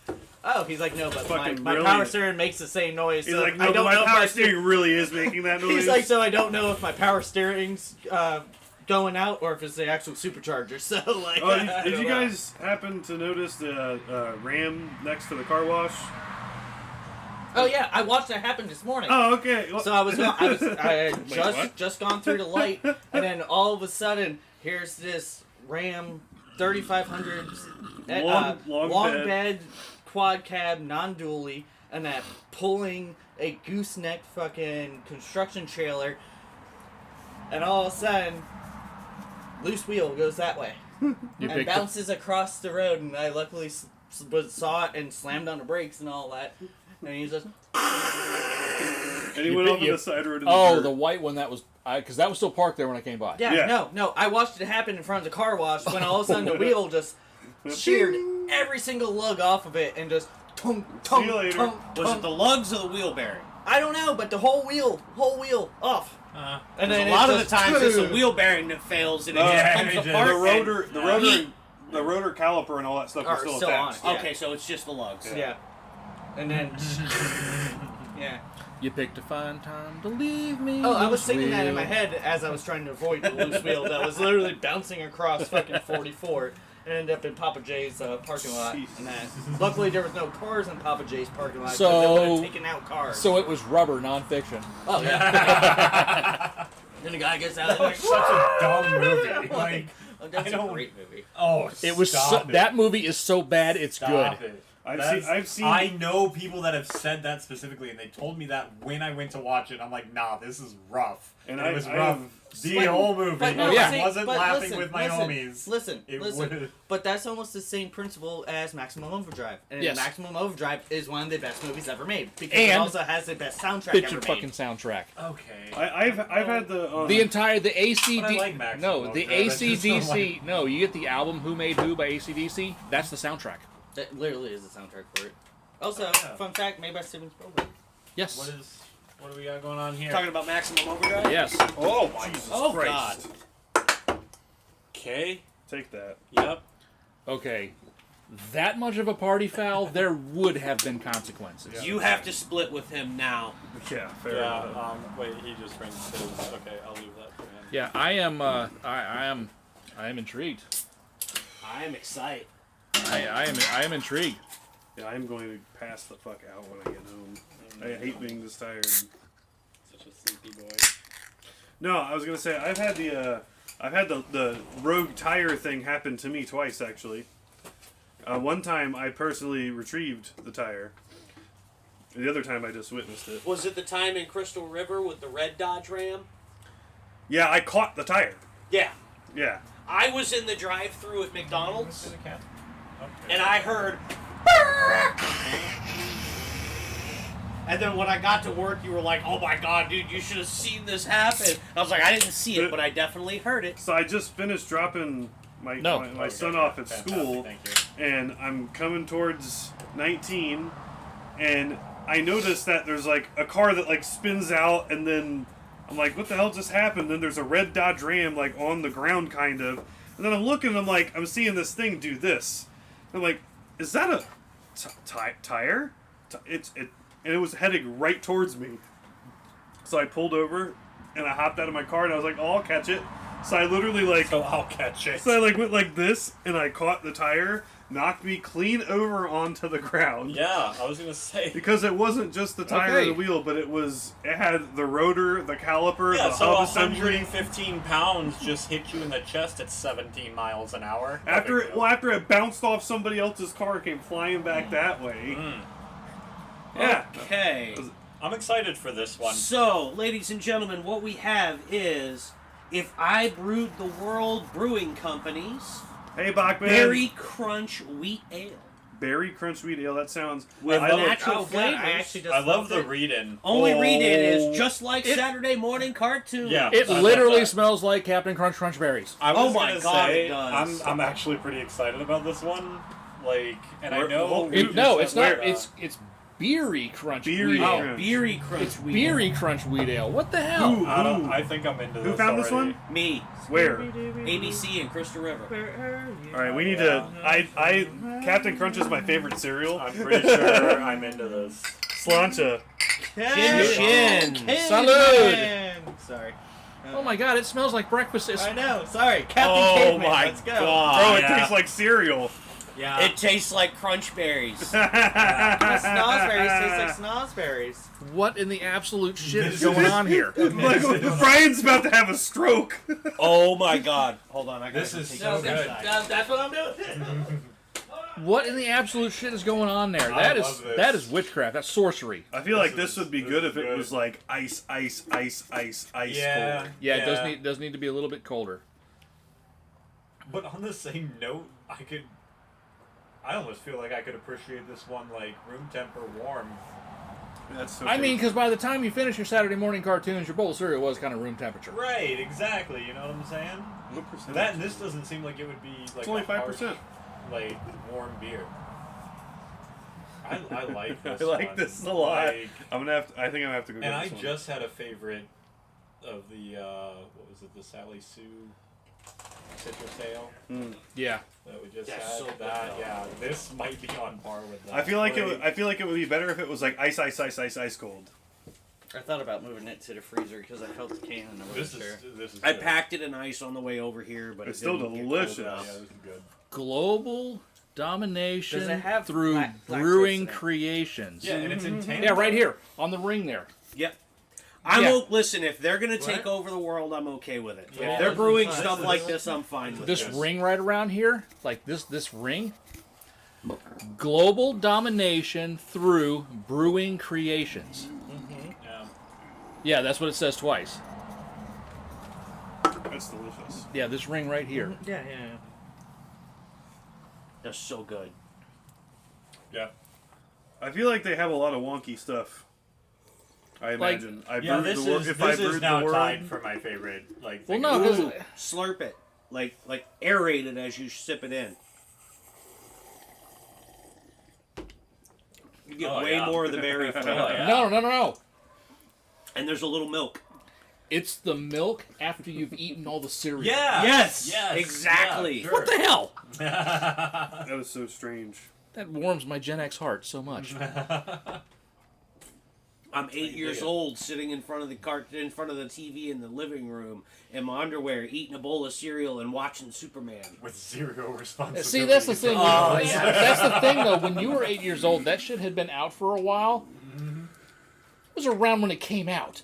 oh, he's like, no, but Fucking my power brilliant. steering makes the same noise. He's so like, I no, but don't my know if power my steering really is making that noise. He's like, so I don't know if my power steering's going out or if it's the actual supercharger. So like, Oh, I did don't you know. guys happen to notice the Ram next to the car wash? Oh yeah, I watched that happen this morning. Oh, okay. Well- So I had Wait, what? just gone through the light, and then all of a sudden, here's this Ram 3500 Long bed quad cab non-dually, and that pulling a gooseneck fucking construction trailer, and all of a sudden, loose wheel goes that way You and picked bounces across the road, and I luckily saw it and slammed on the brakes and all that, and he's just. and he You went pick- over you- the side road. In Oh, the the white one that was, because that was still parked there when I came by. Yeah, no. I watched it happen in front of the car wash when all of a sudden the wheel just sheared every single lug off of it and just tunk, tunk, See you later. tunk, Was it tunk. the lugs or the wheel bearing? I don't know, but the whole wheel off. And A then lot it of the just- times it's a wheel bearing that fails and it Yeah, just it comes just- apart. the and- rotor, the rotor caliper and all that stuff Are is still still on attached. it. Yeah. Okay, so it's just the lugs. Yeah. And then. yeah. You picked a fine time to leave me. Oh, I was loose singing that in my wheel. head as I was trying to avoid the loose wheel that was literally bouncing across fucking 44 and ended up in Papa J's parking lot. Jeez. And that. Luckily, there was no cars in Papa J's parking lot, So- they would have taken out cars. So it was rubber, non-fiction. Oh yeah. Then the guy gets out That and was such a dumb movie. Like, that's I a don't- great movie. oh, It was stop it. that movie is so bad it's Stop good. it. I've seen. I know people that have said that specifically, and they told me that when I went to watch it. I'm like, nah, this is rough. And it I- was I rough. have- The But- whole movie. But no, I yeah. see, wasn't but laughing listen, with my listen, homies. Listen, It listen. would- But that's almost the same principle as Maximum Overdrive. And Yes. Maximum Overdrive is one of the best movies ever made because And it also has the best soundtrack Bitch ever your made. fucking soundtrack. Okay. I've had the. The entire the But I ACD like Maximum no the Overdrive, I just don't ACDC like- no you get the album Who Made Who by ACDC. That's the soundtrack. That literally is the soundtrack for it. Also, Oh, yeah. fun fact, made by Steven Spielberg. Yes. What do we got going on here? Talking about Maximum Overdrive? Yes. Oh my Jesus Oh, Christ! Okay. Take that. Yep. Okay. That much of a party foul, there would have been consequences. Yeah. You have to split with him now. Yeah, fair Yeah. enough. Wait. He just rinsed his. Okay, I'll leave that for him. Yeah, I am intrigued. I am excited. I am intrigued. Yeah, I'm going to pass the fuck out when I get home. I hate being this tired. Such a sleepy boy. No, I was gonna say I've had the I've had the rogue tire thing happen to me twice, actually. One time I personally retrieved the tire. The other time I just witnessed it. Was it the time in Crystal River with the red Dodge Ram? Yeah, I caught the tire. Yeah. Yeah. I was in the drive-thru at McDonald's, To the cat. Okay. and I heard... And then when I got to work, you were like, "Oh my god, dude, you should have seen this happen." I was like, I didn't see it, but I definitely heard it. So I just finished dropping my Okay, son off at fantastic, school, Thank you. and I'm coming towards 19, and I noticed that there's like a car that like spins out, and then I'm like, what the hell just happened? Then there's a red Dodge Ram like on the ground kind of, and then I'm looking, and I'm like, I'm seeing this thing do this. I'm like, is that a tire? And it was heading right towards me. So I pulled over, and I hopped out of my car, and I was like, oh, I'll catch it. So I literally like, So I'll catch it. so I like went like this, and I caught the tire, knocked me clean over onto the ground. Yeah, I was gonna say. Because it wasn't just the tire Okay. or the wheel, but it had the rotor, the caliper, Yeah, the so hub assembly. 115 pounds just hit you in the chest at 17 miles an hour. No After big deal. after it bounced off somebody else's car, came flying back that way. Mm. Yeah. Okay. I'm excited for this one. So, ladies and gentlemen, what we have is, if I brewed the World Brewing Company's Hey, Bachman. Berry Crunch Wheat Ale. Berry Crunch Wheat Ale. That sounds. With I love- natural flavors. I actually just I love smelled the it. read-in. Only read it Oh. is just like Saturday morning cartoons. Yeah. It I love literally that. smells like Captain Crunch Crunch Berries. I Oh was my gonna God, say, it does. I'm actually pretty excited about this one. Like, and I Where- know. where- It, no, it's not. Where, it's Beery Crunch Beery Wheat Ale. Crunch. Beery Crunch It's Wheat Beery Ale. Crunch Wheat Ale. What the hell? Ooh. I think I'm into Who this found this already. one? Me. Where? ABC in Crystal River. All right, we need to. I Captain Crunch is my favorite cereal. I'm pretty sure I'm into this. Slancha. Chin. Salud. Sorry. Oh my god, it smells like breakfast. I know. Sorry, Captain Oh Caveman. my Let's go. God. Bro, it yeah. tastes like cereal. Yeah. It tastes like crunch berries. Snozzberries taste like snozzberries. What in the absolute shit is going on here? Like, Brian's about to have a stroke. Oh my god. Hold on, I gotta This is take so this good. inside. That's what I'm doing. What in the absolute shit is going on there? I That is love this. that is witchcraft. That's sorcery. I feel like This this is- would be this good is if it good. was like ice Yeah. cold. Yeah, it does need to be a little bit colder. But on the same note, I almost feel like I could appreciate this one like room temp or warm. That's so I mean, tasty. because by the time you finish your Saturday morning cartoons, your bowl of cereal was kind of room temperature. Right, exactly. You know what I'm saying? What percentage? That and this doesn't seem like it would be like It's only a harsh, 5%. like warm beer. I like this. I like one. this a lot. Like, I'm gonna have to, I think I'm gonna have to go. and get I this one. just had a favorite of the what was it? The Sally Sue citrus ale Yeah. that we just That's had. so good, That though. yeah, this might be on par with that. I feel like Like, I feel like it would be better if it was like ice cold. I thought about moving it to the freezer because I felt the can and I This wasn't is sure. this is. I good. packed it in ice on the way over here, but It's it still didn't get delicious. cold Yeah, enough. this is good. Global domination Does it have through lactose brewing in it? creations. Yeah, and it's intense. Yeah, right here on the ring there. Yep. Yeah. Listen, if they're gonna take What? over the world, I'm okay with it. Yeah, If they're this brewing is fine. stuff This like is- this, I'm fine with This it. ring right around here, like this ring. Global domination through brewing creations. Yeah. Yeah, that's what it says twice. That's delicious. Yeah, this ring right here. Yeah. They're so good. Yeah. I feel like they have a lot of wonky stuff. I Like- imagine. I Yeah, brewed this the wor- is if I this is brewed now the world. tied for my favorite. Like. Well, thing no, of- 'cause- Ooh, slurp it. Like aerate it as you sip it in. You get Oh, way yeah. more of the berry Oh, flavor. yeah. No. And there's a little milk. It's the milk after you've eaten all the cereal. Yeah. Yes, Yes. exactly. Yeah, What the hell? That was so strange. That warms my Gen X heart so much. I'm 8 years it. old, sitting in front of the TV in the living room in my underwear, eating a bowl of cereal and watching Superman. With zero responsibility. See, that's the thing. Oh, That's the thing, though. When you were 8 years old, that shit had been out for a while. It was around when it came out.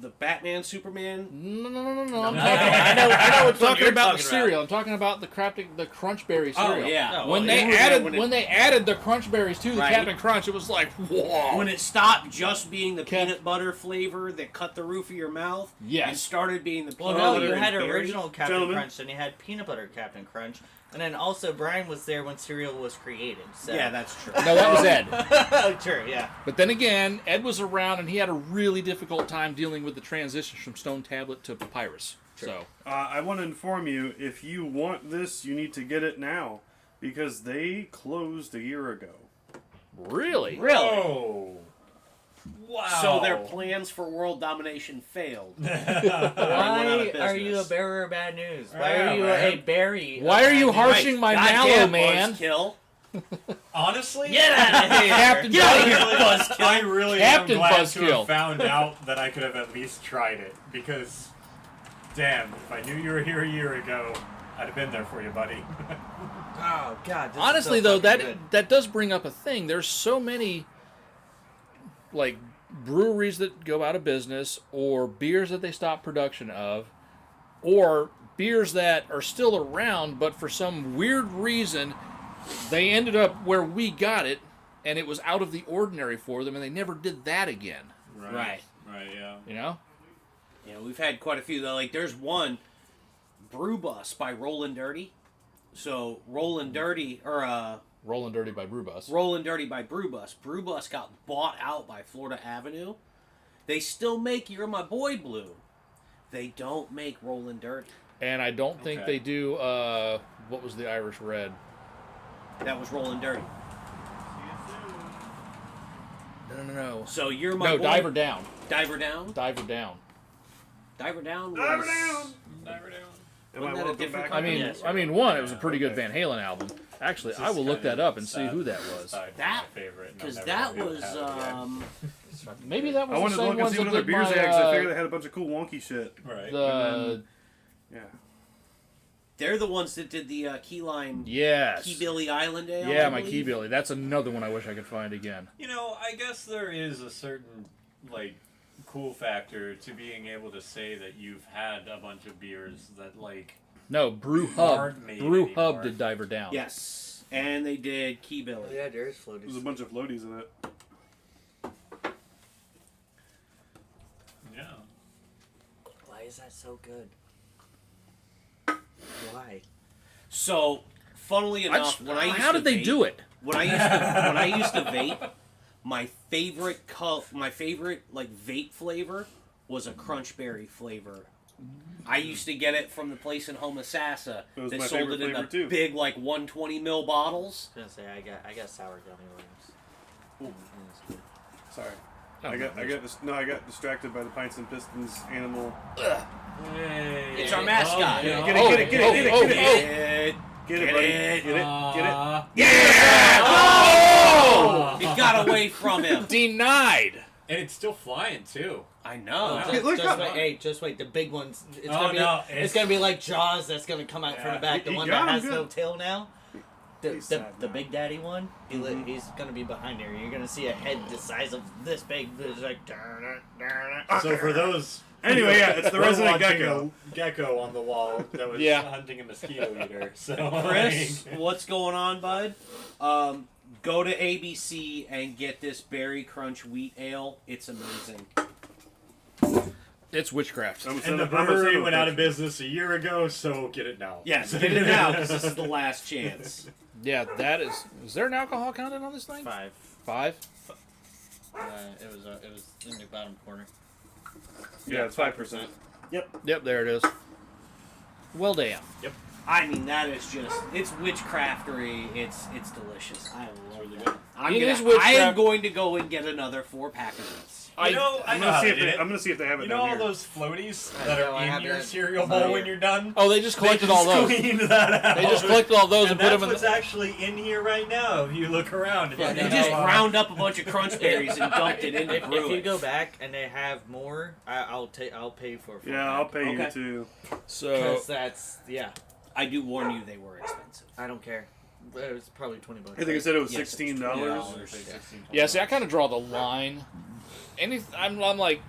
the Batman, Superman. No. I'm I know I'm which one talking you're about the talking cereal. I'm talking about the Crunchberry cereal. Oh yeah. Oh, When well, they yeah. added When it- when they added the Crunchberries to the Right. Captain Crunch, it was like, whoa. When it stopped just being the Cap- peanut butter flavor that cut the roof of your mouth, Yes. and started being the Well, peanut no, butter you and had berry. original Captain Gentlemen. Crunch, and you had peanut butter Captain Crunch, and then also Brian was there when cereal was created. So. Yeah, that's true. No, that was Ed. True, yeah. But then again, Ed was around and he had a really difficult time dealing with the transition from Stone Tablet to Papyrus. So I want to inform you, if you want this, you need to get it now. Because they closed a year ago. really, Really? Oh. Wow. So their plans for world domination failed. Why of are you a business. bearer of bad news? Why Yeah, are you man. a berry? of Why are bad you news? harshing my mallow, Goddamn, man? Buzzkill. Honestly, Get out of here! Captain Get out of here, Buzzkill. Buzzkill! I really Captain am glad to Buzzkill. have found out that I could have at least tried it, because, damn, if I knew you were here a year ago, I'd have been there for you, buddy. Oh God! This Honestly, is so though, fucking good. that does bring up a thing. There's so many, like, breweries that go out of business, or beers that they stop production of, or beers that are still around, but for some weird reason, they ended up where we got it, and it was out of the ordinary for them, and they never did that again. Right. Right, yeah. You know? Yeah, we've had quite a few though. Like there's one, Brew Bus by Rollin' Dirty. So Rollin' Dirty Rolling Dirty by Brewbus. Rollin' Dirty by Brew Bus. Brew Bus got bought out by Florida Avenue. They still make You're My Boy Blue. They don't make Rollin' Dirty. And I don't think Okay. they do, what was the Irish Red? That was Rollin' Dirty. No. So You're My No, Boy. Diver Down. Diver Down. Diver Down. Diver Down. Diver was- down! Never down. Am Wasn't I that a welcome different back? I mean, Yes. one, it was a pretty good Okay. Van Halen album. Actually, This I is will look kinda that up and see sad who that was. aside from That- my favorite, and I'm Because never that gonna be able to was have it again. Maybe that was I the wanted to same look and ones see that what other did beers my, they had, because I figured they had a bunch of cool wonky shit. Right. the Yeah. They're the ones that did the Key Lime, yes, Key Billy Island Ale. yeah, I my believe. Key Billy. That's another one I wish I could find again. You know, I guess there is a certain, like, cool factor to being able to say that you've had a bunch of beers that, like, No, Brew Hub. Aren't made Brew anymore. Hub did Diver Down. Yes, and they did Key Oh, Billy. yeah, there is There's a floaties. bunch of floaties in it. yeah. Why is that so good? Why? So, funnily enough, when I used how to did they vape, do it? When I used to vape, my favorite like vape flavor was a Crunchberry flavor. I used to get it from the place in Homosassa It was that my sold favorite it in flavor, the too. big like 120 ml bottles. I was gonna say I got sour gummy worms. Sorry. Oh, I got distracted by the Pints and Pistons animal. Hey. It's our mascot. Yeah. Get it, get it, get it, get it, get it. Get Get it, buddy. Get it, get it. Yeah! Oh! It got away from him. Denied. And it's still flying, too. I know. Wow. Just, look just up. wait, hey, just wait. The big ones. It's Oh, gonna be. no, it's it's- gonna be like Jaws. That's gonna come out from Yeah. the back. The He one got that him has no good. tail now. The, He's the, sad the now. big daddy one. He's gonna be behind there. You're gonna see a head the size of this big. It's like. So for those... Anyway, yeah, it's the we're resident watching gecko. a gecko on the wall that was Yeah. hunting a mosquito eater. So, Chris, like, what's going on, bud? Go to ABC and get this Berry Crunch Wheat Ale. It's amazing. It's witchcraft. and the brewery went out of business a year ago, so get it now. Yes, get it now because this is the last chance. Yeah, that is. Is there an alcohol content on this thing? 5. 5? It was in the bottom corner. Yeah, it's 5%. Yep, there it is. Well, damn. I mean, that is just—it's witchcraftery. It's delicious. I love really it. good. I It is am witchcraft- going to go and get another 4 pack of this. You know, I I'm know gonna how see they if did they. it. I'm gonna see if they have it You know down all here. those floaties I that know, are I in have your that. cereal It's bowl not when here. you're done? Oh, they just They collected can all those. squeeze that out. They just collected all those and put that's them in what's the. actually in here right now. If you look around, Yeah, They no, just no, ground up a bunch of crunch berries and dumped it into If brew you it. go back and they have more, I'll pay for it. Yeah, I'll pay Okay. you too. So Because that's I do warn you, they were expensive. I don't care. It was probably $20. I think I said it was Yes, it's $16. $20. yeah, see, I kind of draw the line. I'm like,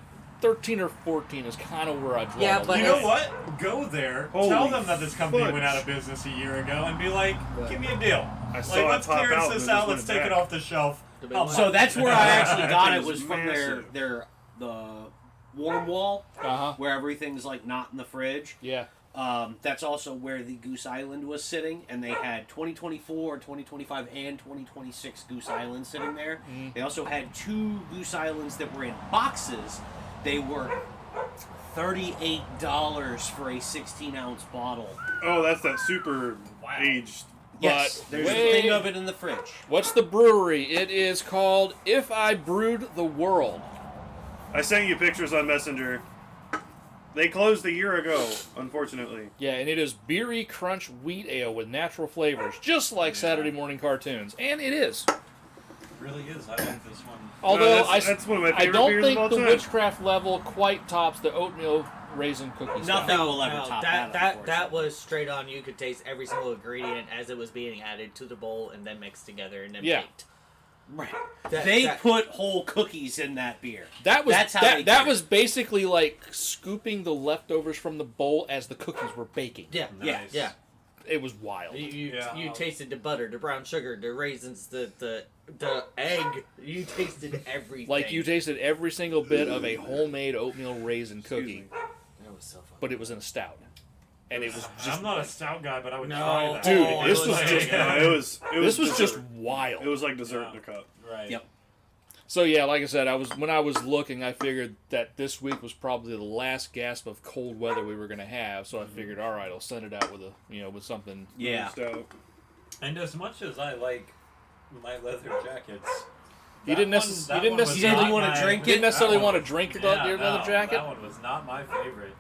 13 or 14 is kind of where I draw. Yeah, the but line. You know what? Go there, Holy tell them that this company fudge. went out of business a year ago, and be like, give me a deal. I Like, saw it let's pop clearance out, this and it out, just let's went take it back. off the shelf. How So much? that's where I actually got That it thing was is from massive. the warm wall Uh-huh. where everything's like not in the fridge. Yeah. That's also where the Goose Island was sitting, and they had 2024, 2025, and 2026 Goose Island sitting there. They also had 2 Goose Islands that were in boxes. They were $38 for a 16-ounce bottle. Oh, that's that super aged. Yes, But there's a wait. thing of it in the fridge. What's the brewery? It is called If I Brewed the World. I sent you pictures on Messenger. They closed a year ago, unfortunately. Yeah, and it is beery crunch wheat ale with natural flavors, just like Saturday morning cartoons. And it is. It really is. I like this one. Although that's one of my I favorite don't beers think of all the time. witchcraft level quite tops the oatmeal raisin cookie stuff. Nothing will ever top that. that unfortunately. was straight on. You could taste every single ingredient as it was being added to the bowl and then mixed together and then Yeah. baked. Right. That- They that- put whole cookies in that beer. That was That's how they that did was basically like scooping the leftovers from the bowl as the cookies were baking. Yeah, Nice. yeah. It was wild. You tasted the butter, the brown sugar, the raisins, the egg. You tasted everything. Like you tasted every single bit of a homemade oatmeal raisin Excuse cookie, me. That was so fun. but it was in a stout. And it was just I'm not a stout guy, but I would No. try that. Dude, Oh, this it was was just No, it was this was just dessert. wild. It was like dessert in Yeah. a cup. Right. Yep. So yeah, like I said, when I was looking, I figured that this week was probably the last gasp of cold weather we were going to have. So I figured, all right, I'll send it out with with something. Yeah. Stout. And as much as I like my leather jackets, You didn't necessarily was You didn't not wanna my- drink didn't it? necessarily That want to one- drink your yeah, leather no, jacket. That one was not my favorite.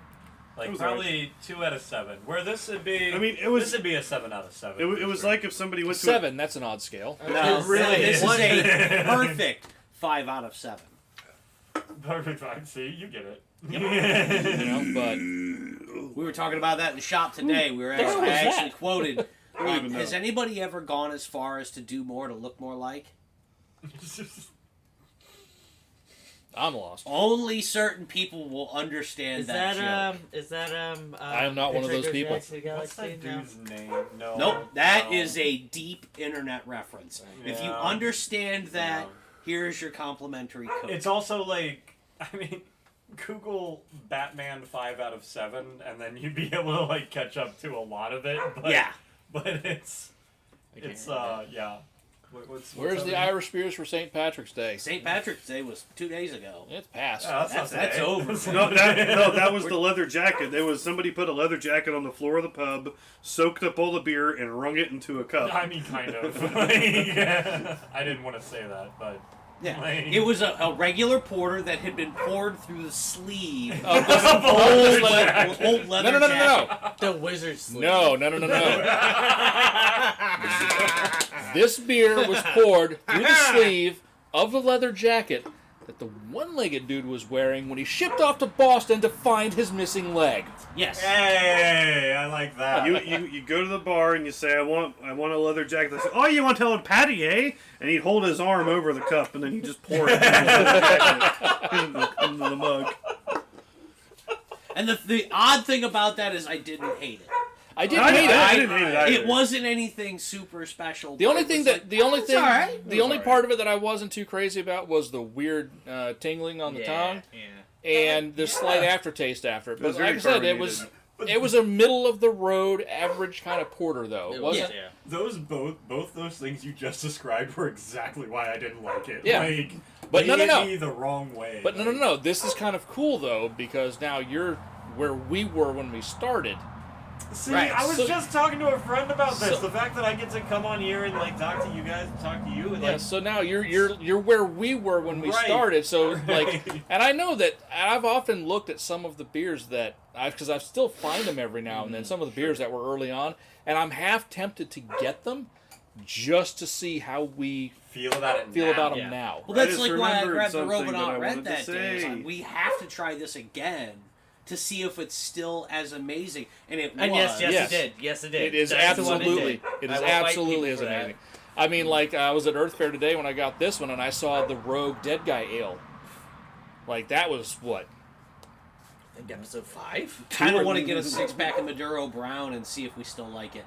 Like It was probably 2 out of 7. Where this would be, I mean, it was- this would be a 7 out of 7. It was for sure. like if somebody went to 7. That's an odd scale. No, It really this is. is a perfect 5 out of 7. Perfect fine. See, you get it. But We were talking about that in the shop today. We were The hell actually, I was actually that? quoted. don't even Has know. anybody ever gone as far as to do more to look more like? I'm lost. Only certain people will understand Is that that joke. I am not one of those people. What's that dude's name? No. Nope, that no. is a deep internet reference. If you Yeah. understand that, Yeah. here's your complimentary code. It's also like, I mean, Google Batman 5 out of 7, and then you'd be able to like catch up to a lot of it. But, Yeah. But it's yeah. What's Where's the other- Irish beers for St. Patrick's Day? St. Patrick's Day was 2 days ago. It's past. Oh, That's not today. over. No, that was the leather jacket. There was somebody put a leather jacket on the floor of the pub, soaked up all the beer, and wrung it into a cup. I mean, kind of. I didn't want to say that, but Yeah, like- it was a regular porter that had been poured through the sleeve Of of this an old leather- old leather No. jacket. The wizard's sleeve. No. This beer was poured through the sleeve of the leather jacket that the one-legged dude was wearing when he shipped off to Boston to find his missing leg. Yes. Hey, I like that. You go to the bar and you say, I want a leather jacket. They say, oh, you want to tell Patty, eh? And he'd hold his arm over the cup, and then he'd just pour it into the leather jacket into the mug. And the odd thing about that is I didn't hate it. I didn't I hate it. didn't hate it either. It wasn't anything super special. The but only it thing was that like, the only thing all right. the only part of it that I wasn't too crazy about was the weird tingling on the tongue Yeah. and the slight aftertaste after it. It was But like very I said, it was a middle of the road average kind of porter though. It wasn't. Yeah. Those both those things you just described were exactly why I didn't like it. Yeah. Like, But they no. hit me the wrong way. But like, no. This is kind of cool though because now you're where we were when we started. See, Right, I was so- just talking to a friend about this. So- The fact that I get to come on here and like talk to you guys and talk to you and Yeah, like so now you're where we were when we Right. started. So like, Right. and I know that I've often looked at some of the beers that because I still find them every now Mm-hmm. and then. Some of the beers that were early on, and I'm half tempted to get them just to see how we feel about it. feel now. about them Yeah. now. Well, I that's just like why I remembered grabbed the something Robot that I Red wanted to that day. It's say. like, we have to try this again to see if it's still as amazing. And it And was. yes, Yes. it did. Yes, it did. It is That's the one absolutely, did. it I is will fight absolutely people as for that. amazing. I mean, like I was at Earth Fair today when I got this one, and I saw the Rogue Dead Guy Ale. Like that was what I think episode 5. Kind of want to get a 6-pack of Maduro Brown and see if we still like it.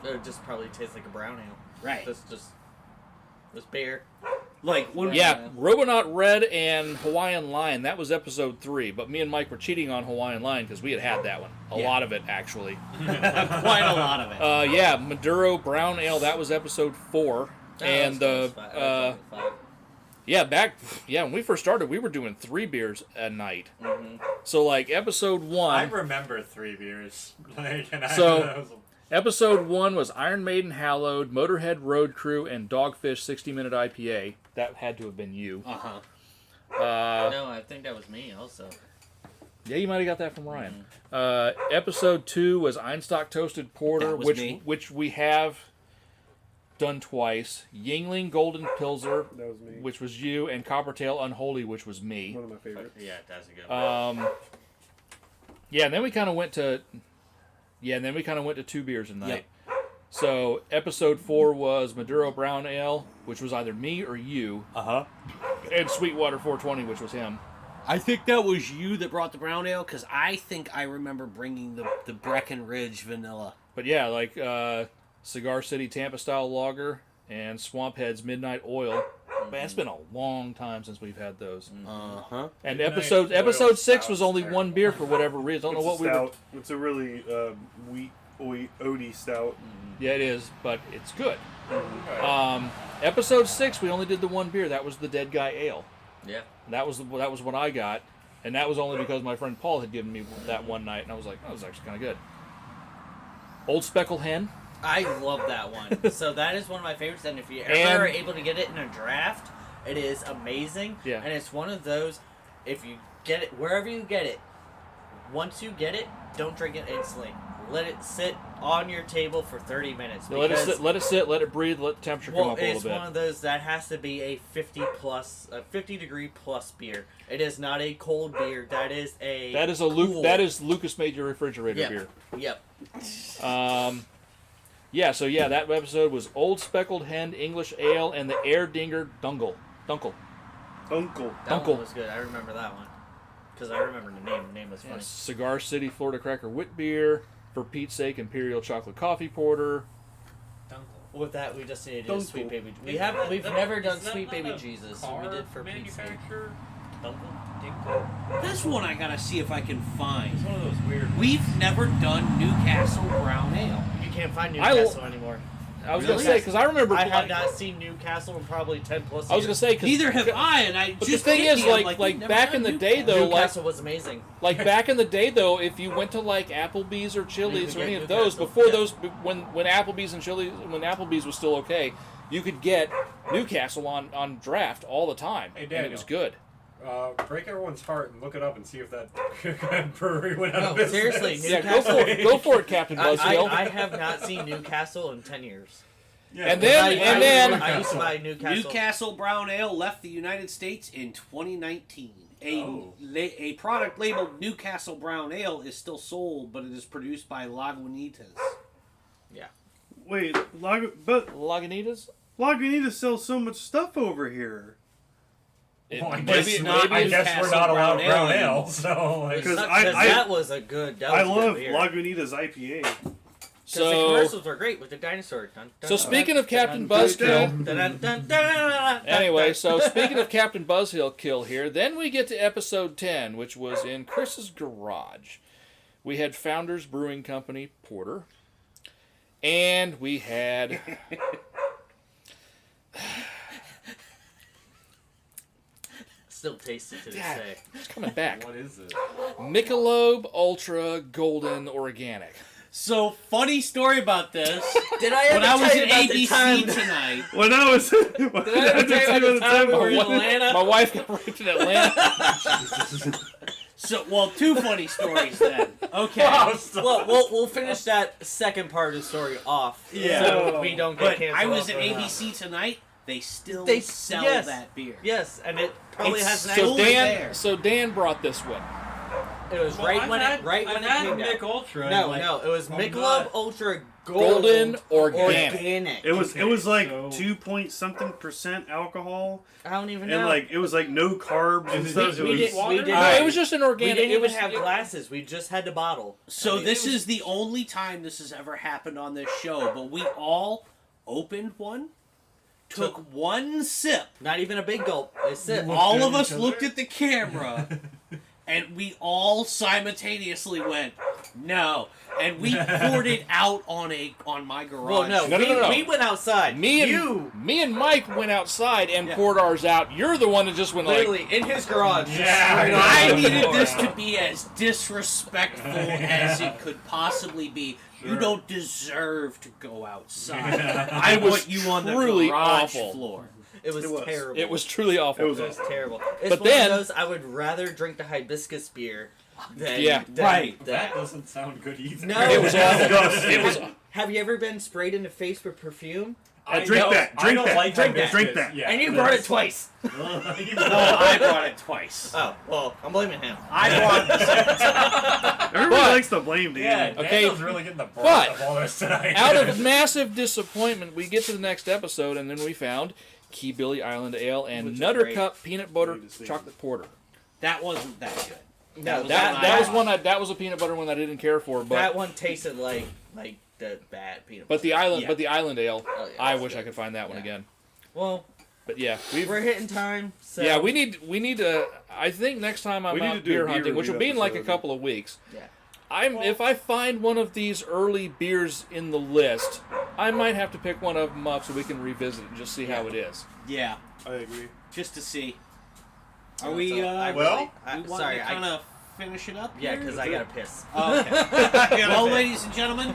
It would just probably tastes like a brown ale. Right. This beer. Like when Yeah, Robonaut Red and Hawaiian Line. That was episode 3. But me and Mike were cheating on Hawaiian Line because we had that one. A lot of it, actually. quite a lot of it. Yeah, Maduro Brown Ale. That was episode 4. And when we first started, we were doing 3 beers a night. Mm-hmm. So like episode 1. I remember 3 beers. Episode 1 was Iron Maiden Hallowed, Motorhead Road Crew, and Dogfish 60-Minute IPA. That had to have been you. Uh-huh. No, I think that was me also. Yeah, you might have got that from Ryan. Episode 2 was Einstock Toasted Porter, That was me. which we have done twice. Yingling Golden Pilsner, That was me. which was you, and Coppertail Unholy, which was me. One of my favorites. Yeah, that's a good one. Yeah, and then we kind of went to 2 beers a night. Yep. So episode 4 was Maduro Brown Ale, which was either me or you, Uh-huh. and Sweetwater 420, which was him. I think that was you that brought the brown ale, because I think I remember bringing the Breckenridge vanilla. But yeah, like Cigar City Tampa style lager and Swamp Head's Midnight Oil. Man, it's been a long time since we've had those. Uh-huh. And Midnight episode Oil 6 was Stout's only terrible. 1 beer for whatever reason. I don't know what we were. Stout. It's a really wheat oaty stout. Yeah, it is, but it's good. Episode 6, we only did the 1 beer. That was the Dead Guy Ale. Yeah. That was what I got, and that was only because my friend Paul had given me that one night, and I was like, "Oh, this is actually kind of good." Old Speckled Hen. I love that one. So that is one of my favorites, and if you ever And- are able to get it in a draft, it is amazing. Yeah. And it's one of those, if you get it, wherever you get it, once you get it, don't drink it instantly. Let it sit on your table for 30 minutes. Let it sit, let it breathe, let the temperature come up a little it's bit. one of those that has to be a 50 degree plus beer. It is not a cold beer. That is cool. That is Lucas made your refrigerator Yep. beer. Yep. That episode was Old Speckled Hen English Ale and the Air Dinger Dunkel. Uncle. That Uncle. one was good. I remember that one. Because I remember the name. The name was funny. Cigar City Florida Cracker Wit Beer. For Pete's Sake, Imperial Chocolate Coffee Porter. With that, we just need to do Dunkel. Sweet Baby. We've never done Sweet Baby Jesus. We did for Pete's sake. manufacturer. Dunkel? This one I gotta see if I can find. It's one of those weird. We've never done Newcastle Brown Ale. You can't find I Newcastle anymore. I was Really? gonna say because I remember. I have not seen Newcastle in probably 10 plus years. I was gonna say because Neither have I, and I But just the thing hit is, me, I'm like we've never back done in the day, Newcastle. though, Newcastle was amazing. like back in the day, though, if you went to like Applebee's or Chili's You or could any get of those Newcastle, before yeah. those, when Applebee's and Chili's, when Applebee's was still okay, you could get Newcastle on draft all the time, Hey, and Daniel. it was good. Break everyone's heart and look it up and see if that brewery went out No, of business. seriously, Yeah, Newcastle. go for it, Captain Buzzkill. I have not seen Newcastle in 10 years. Yeah, And then- I used to buy Newcastle. Newcastle Brown Ale left the United States in 2019. A product labeled Newcastle Brown Ale is still sold, but it is produced by Lagunitas. Yeah. Wait, but Lagunitas. Lagunitas sells so much stuff over here. Well, I Maybe- guess, maybe not, I it's guess we're not Newcastle allowed Brown brown Ale ale, anymore. so like, Because Because I that was a good. That was I a good love beer. Lagunitas IPA. The So, commercials are great with the dinosaur. Dun, dun, so dun, speaking of dun, Captain dun, Buzzkill, dun, dun, dun, dun, dun, anyway, dun. so speaking of Captain Buzzkill here, then we get to episode 10, which was in Chris's garage. We had Founders Brewing Company Porter, and we had Still tasty to this God. day. it's coming back. what is it? Michelob Ultra Golden Organic. So, funny story about this. Did I ever When I was tell you in about the time? ABC tonight, When I was Did I ever tell you about the time we were in Atlanta? My wife got raped in Atlanta. so well, two funny stories then. Okay. Well, we'll finish that second part of the story off. Yeah. So we don't get But canceled. I was off at right now. ABC tonight. They still They- sell yes. that beer. Yes, and it probably It's has an still actual. there. So Dan brought this one. It was right when it came I've had out. Mick Ultra. No, like, no, it was I'm Michelob not- Ultra Golden organic. It was like so- 2-point-something% alcohol, I don't even and know. like it was like no carbs and stuff. we It was didn't- It was just an we organic. didn't It even was have glasses. We just had the bottle. So I mean, this it was- is the only time this has ever happened on this show, but we all opened one, took one sip, not even a big gulp. A sip. all at of us each looked other? at the camera, and we all simultaneously went, no. And we poured it out on my garage. Well, no, No. we went outside. me and Mike went outside and poured ours out. You're the one that just went like, literally in his garage. Yeah, straight I on the needed floor. this to be as disrespectful as it could possibly be. You Sure. don't deserve to go outside. Yeah. I It was want you on the truly garage awful. floor. It was It was. terrible. it was truly awful. It was It was terrible. It's But one then- of those I would rather drink the hibiscus beer than Yeah. than Right. That doesn't sound good either. No. It was awful. Disgusting. It was. Have you ever been sprayed in the face with perfume? Drink that, I drink don't that, like drink that, hibiscus. drink that. Yeah, And you brought it twice. No, I brought it twice. Oh, well, I'm blaming him. I brought it the second time. Everybody But- likes to blame Danny. Yeah, Okay, Daniel's really getting the brunt but of all this tonight. Out of massive disappointment, we get to the next episode, and then we found Key Billy Island Ale and Which is Nutter great. Cup Peanut Butter Need to see. Chocolate Porter. That wasn't that good. No, That was one. That was a peanut butter one I didn't care for, but that one tasted like the bad peanut butter. but the Island Ale, Oh, yeah, I that's wish good. I could find that one Yeah. again. Well, But yeah, we're hitting time. So yeah, we need to. I think next time I'm We need out to do a beer beer hunting, which will be in like a episode. couple of weeks. Yeah. If I find one of these early beers in the list, I might have to pick one of them up so we can revisit it and just see how it is. Yeah, I agree. just to see. Are So we? I well, really, I, we want sorry, to kind of finish it up. yeah, here? because I gotta piss. Oh, okay. Well, ladies and gentlemen,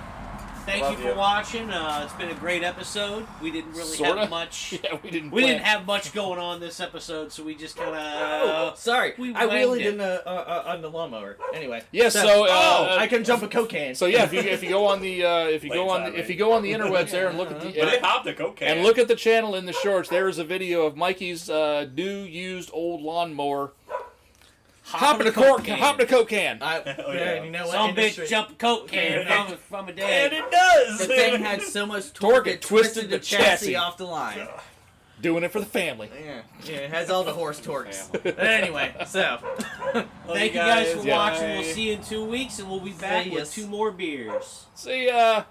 thank Love you for you. watching. It's been a great episode. We didn't really Sorta. have much. Yeah, we didn't. We plan. didn't have much going on this episode, so we just kind Oh, of. sorry, we I wheeled winged it. in on the lawnmower. Anyway. Yeah, so, I can jump a cocaine. So yeah, if you go on the if you go on Late if you go on the interwebs there and look at the But it popped a cocaine. and look at the channel in the shorts, there is a video of Mikey's new used old lawnmower hopping a coke can. Oh, yeah. You know what? Some Industry- bitch jump a coke can from a And dad. it does. The thing had so much Torque, torque, it it twisted twisted the the chassis chassis. off the line. Doing it for the family. Yeah, it has all the horse torques. But anyway, so Thank you guys for Yeah. watching. We'll see you in 2 weeks, and we'll be back See with yas. 2 more beers. See ya.